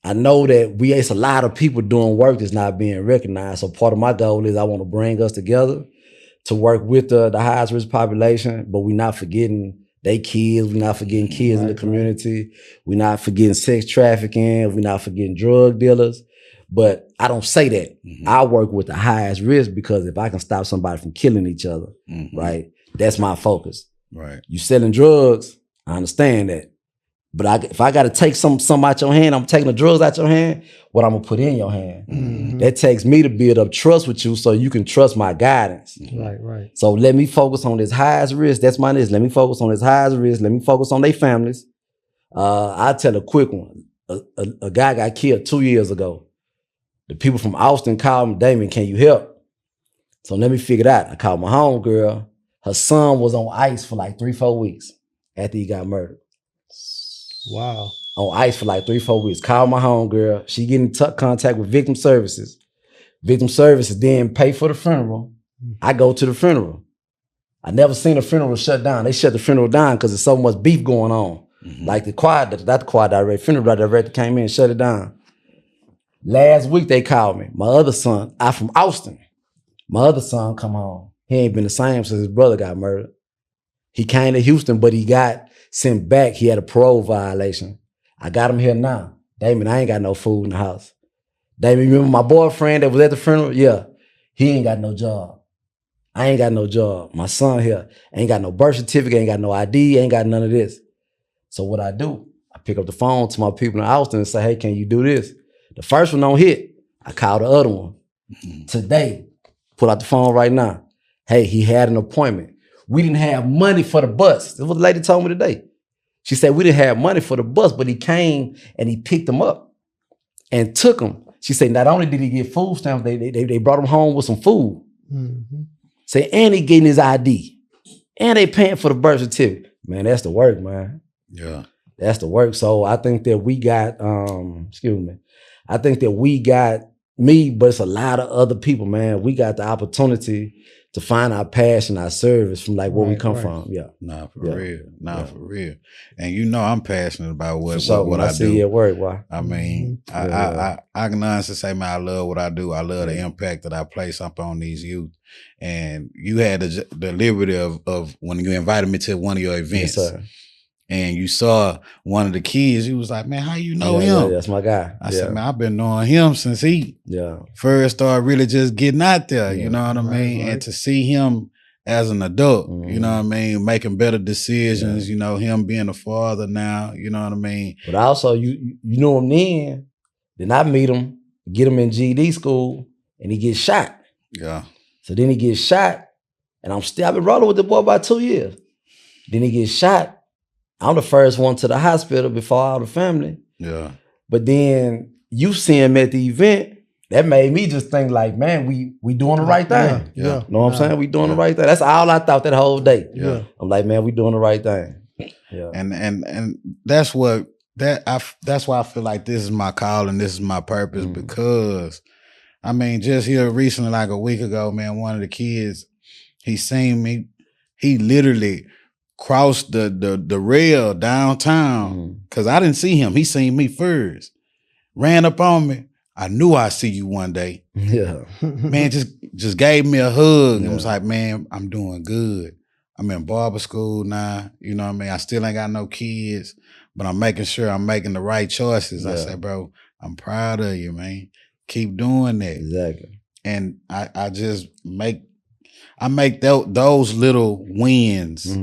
I know that it's a lot of people doing work that's not being recognized. So part of my goal is I want to bring us together to work with the highest risk population, but we're not forgetting they kids, we're not forgetting kids in the community, we're not forgetting sex trafficking, we're not forgetting drug dealers. But I don't say that. I work with the highest risk, because if I can stop somebody from killing each other, right, that's my focus. Right. You selling drugs, I understand that. But if I got to take some out your hand, I'm taking the drugs out your hand, what I'm going to put in your hand. That takes me to build up trust with you so you can trust my guidance. Right. So let me focus on this highest risk. That's my list. Let me focus on this highest risk. Let me focus on their families. I'll tell a quick one. A guy got killed 2 years ago. The people from Austin called me, Damon, can you help? So let me figure it out. I called my homegirl. Her son was on ice for like 3-4 weeks after he got murdered. Wow. On ice for like 3-4 weeks. Called my homegirl. She get in contact with victim services. Victim services then pay for the funeral. I go to the funeral. I never seen a funeral shut down. They shut the funeral down because there's so much beef going on. Like the choir, not the choir director, funeral director came in and shut it down. Last week they called me. My other son, I'm from Austin. My other son come home. He ain't been the same since his brother got murdered. He came to Houston, but he got sent back. He had a parole violation. I got him here now. Damon, I ain't got no food in the house. Damon, remember my boyfriend that was at the funeral? Yeah, he ain't got no job. I ain't got no job. My son here ain't got no birth certificate, ain't got no ID, ain't got none of this. So what I do, I pick up the phone to my people in Austin and say, hey, can you do this? The first one don't hit. I call the other one. Today, pull out the phone right now. Hey, he had an appointment. We didn't have money for the bus. That's what the lady told me today. She said, we didn't have money for the bus, but he came and he picked him up and took him. She said, not only did he get food stamps, they brought him home with some food. Say, and he getting his ID. And they paying for the birth certificate. Man, that's the work, man. Yeah. That's the work. So I think that we got, I think that we got me, but it's a lot of other people, man. We got the opportunity to find our passion, our service from like where we come from. Yeah. Nah, for real. Nah, for real. And you know I'm passionate about what I see do. you at work, why? I mean, I can honestly say, man, I love what I do. I love the impact that I place up on these youth. And you had the liberty of when you invited me to one of your events. Yes, sir. And you saw one of the kids, you was like, man, how you know him? Yeah, that's my guy. I said, man, I've been knowing him since he first started really just getting out there, you know what I mean? Right. And to see him as an adult, you know what I mean, making better decisions, you know, him being a father now, you know what I mean? But also, you know him then I meet him, get him in GED school, and he gets shot. Yeah. So then he gets shot, and I've been rolling with the boy about 2 years. Then he gets shot. I'm the first one to the hospital before all the family. Yeah. But then you see him at the event, that made me just think like, man, we doing the right thing. Yeah. Know what I'm saying? We doing the right thing. That's all I thought that whole day. Yeah. I'm like, man, we doing the right thing. Yeah. And that's why I feel like this is my call and this is my purpose, because I mean, just here recently, like a week ago, man, one of the kids, he seen me, he literally crossed the rail downtown because I didn't see him. He seen me first. Ran up on me. I knew I'd see you one day. Yeah. Man, just gave me a hug and was like, man, I'm doing good. I'm in barber school now. You know what I mean? I still ain't got no kids, but I'm making sure I'm making the right choices. I said, bro, I'm proud of you, man. Keep doing that. Exactly. And I just make those little wins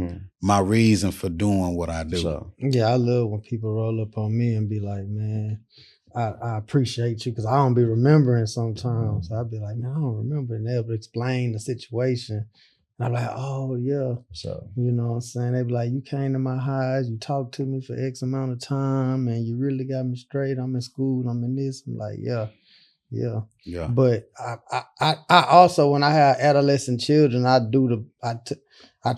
my reason for doing what I do. So, yeah, I love when people roll up on me and be like, man, I appreciate you, because I don't be remembering sometimes. So I'll be like, man, I don't remember. And they'll explain the situation. And I'm like, oh yeah. So You know what I'm saying? They be like, you came to my house, you talked to me for X amount of time, and you really got me straight. I'm in school, I'm in this. I'm like, yeah. Yeah. But I also, when I have adolescent children, I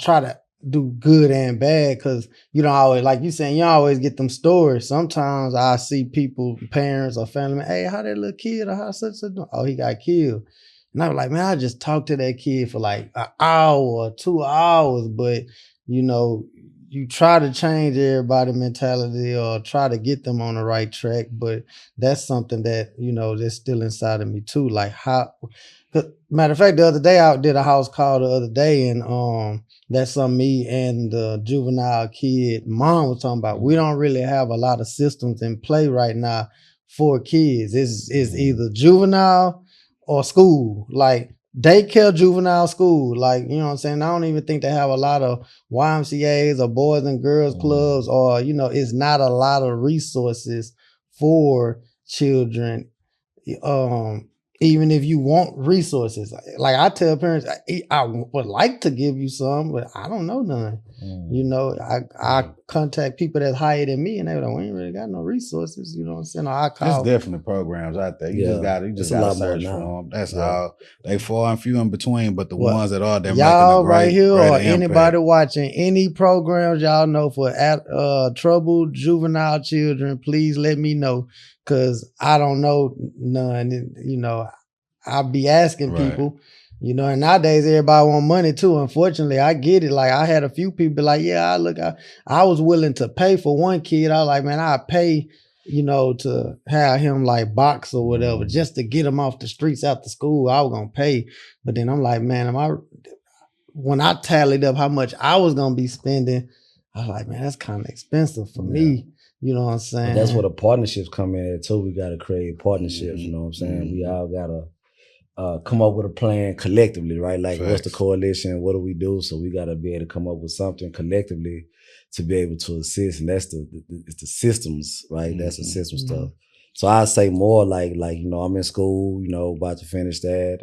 try to do good and bad, because you don't always, like you saying, you always get them stories. Sometimes I see people, parents or family, hey, how that little kid or how such a, oh, he got killed. And I was like, man, I just talked to that kid for like an hour or 2 hours, but you know, you try to change everybody's mentality or try to get them on the right track, but that's something that, you know, that's still inside of me too. Like how, matter of fact, the other day I did a house call the other day, and that's something me and the juvenile kid mom was talking about. We don't really have a lot of systems in play right now for kids. It's either juvenile or school, like daycare, juvenile, school. Like, you know what I'm saying? I don't even think they have a lot of YMCAs or boys and girls clubs, or, you know, it's not a lot of resources for children. Even if you want resources, like I tell parents, I would like to give you some, but I don't know none. You know, I contact people that's higher than me, and they're like, we ain't really got no resources. You know what I'm saying? Or I There's call. definitely programs out there. You just It's a gotta lot more search for now. them. That's Yeah. all. They far and few in between, but the Well, ones that are, they're y'all making a right here, or greater anybody impact. watching any programs y'all know for troubled juvenile children, please let me know, because I don't know none. You know, I'll be asking Right. people, you know, and nowadays everybody want money too. Unfortunately, I get it. Like I had a few people be like, yeah, I was willing to pay for one kid. I was like, man, I pay, you know, to have him like box or whatever, just to get him off the streets after school. I was gonna pay. But then I'm like, man, when I tallied up how much I was gonna be spending, I was like, man, that's kind of expensive for me. You know what I'm saying? But that's where the partnerships come in at too. We gotta create partnerships, you know what I'm saying? We all gotta come up with a plan collectively, right? Like, what's the Facts. coalition? What do we do? So we got to be able to come up with something collectively to be able to assist, and that's it's the systems, right? That's the system stuff. So I say more like you know, I'm in school, you know, about to finish that.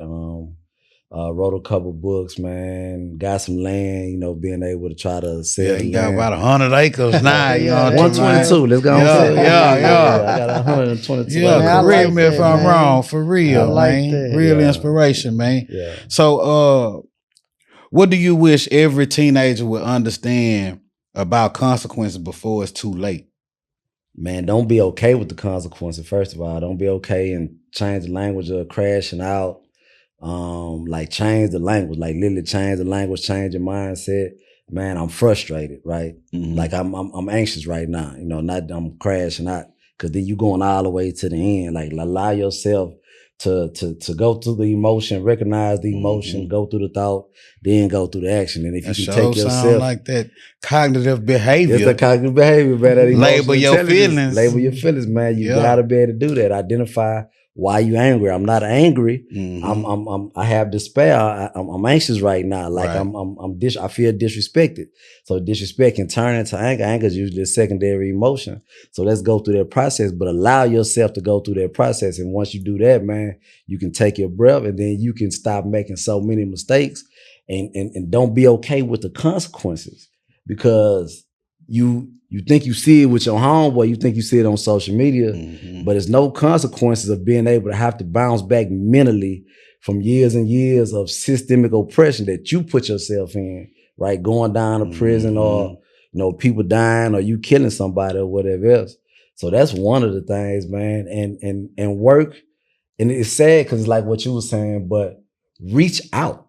Wrote a couple books, man. Got some land, you know, being able to try to sell. Yeah, the you got land. about 100 acres now. You know what I'm 122. Let's go on. Yeah. I got 122. Yeah, Man, I correct like me if that, I'm man. wrong. For real, I like man. that. Real Yeah. inspiration, man. Yeah. So, what do you wish every teenager would understand about consequences before it's too late? Man, don't be okay with the consequences. First of all, don't be okay and change the language of crashing out. Like change the language, like literally change the language, change your mindset. Man, I'm frustrated, right? Like I'm anxious right now. You know, not I'm crashing out, because then you going all the way to the end. Like allow yourself to go through the emotion, recognize the emotion, go through the thought, then go through the action. And if you can take yourself, sound like that cognitive behavior. it's the cognitive behavior, man. That Label emotional your intelligence. feelings. Label your feelings, man. You gotta be able to do that. Identify why you angry. I'm not angry. I have despair. I'm anxious right now. Like Right. I feel disrespected. So disrespect can turn into anger. Anger is usually a secondary emotion. So let's go through that process, but allow yourself to go through that process. And once you do that, man, you can take your breath, and then you can stop making so many mistakes, and don't be okay with the consequences, because you think you see it with your homeboy, you think you see it on social media, but there's no consequences of being able to have to bounce back mentally from years and years of systemic oppression that you put yourself in, right? Going down to prison, or you know, people dying, or you killing somebody, or whatever else. So that's one of the things, man. And work, and it's sad because it's like what you were saying, but reach out.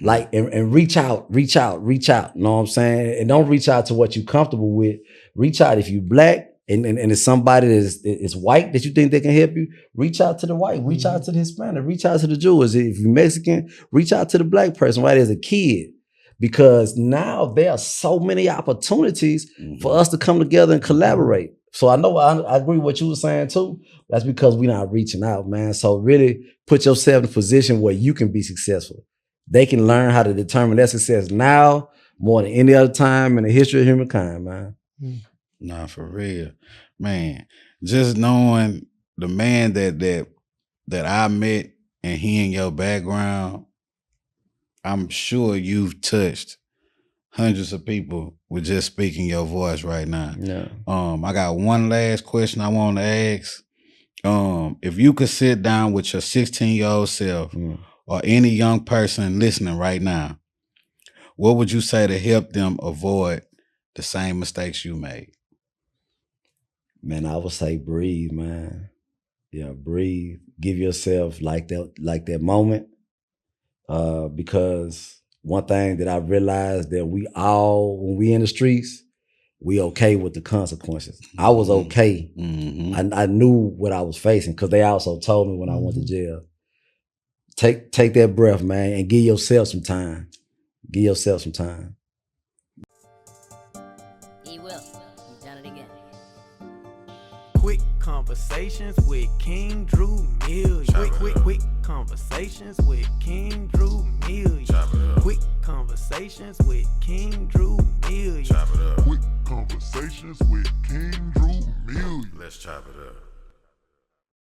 Like and reach out. You know what I'm saying? And don't reach out to what you're comfortable with. Reach out if you black and it's somebody that is white that you think they can help you. Reach out to the white. Reach out to the Hispanic. Reach out to the Jews. If you're Mexican, reach out to the black person right as a kid. Because now there are so many opportunities for us to come together and collaborate. So I know I agree with what you were saying too. That's because we're not reaching out, man. So really put yourself in a position where you can be successful. They can learn how to determine their success now more than any other time in the history of humankind, man. Nah, for real, man. Just knowing the man that I met, and hearing your background, I'm sure you've touched hundreds of people with just speaking your voice right now. Yeah. I got one last question I want to ask. If you could sit down with your 16-year-old self or any young person listening right now, what would you say to help them avoid the same mistakes you made? Man, I would say breathe, man. Yeah, breathe. Give yourself like that moment. Because one thing that I realized that we all, when we in the streets, we okay with the consequences. I was okay. I knew what I was facing because they also told me when I went to jail. Take that breath, man, and give yourself some time. Give yourself some time. He will. He's done it again. Quick conversations with King Drew Million. Quick conversations with King Drew Million. Quick conversations with King Drew Million. Quick conversations with King Drew Million. Let's chop it up.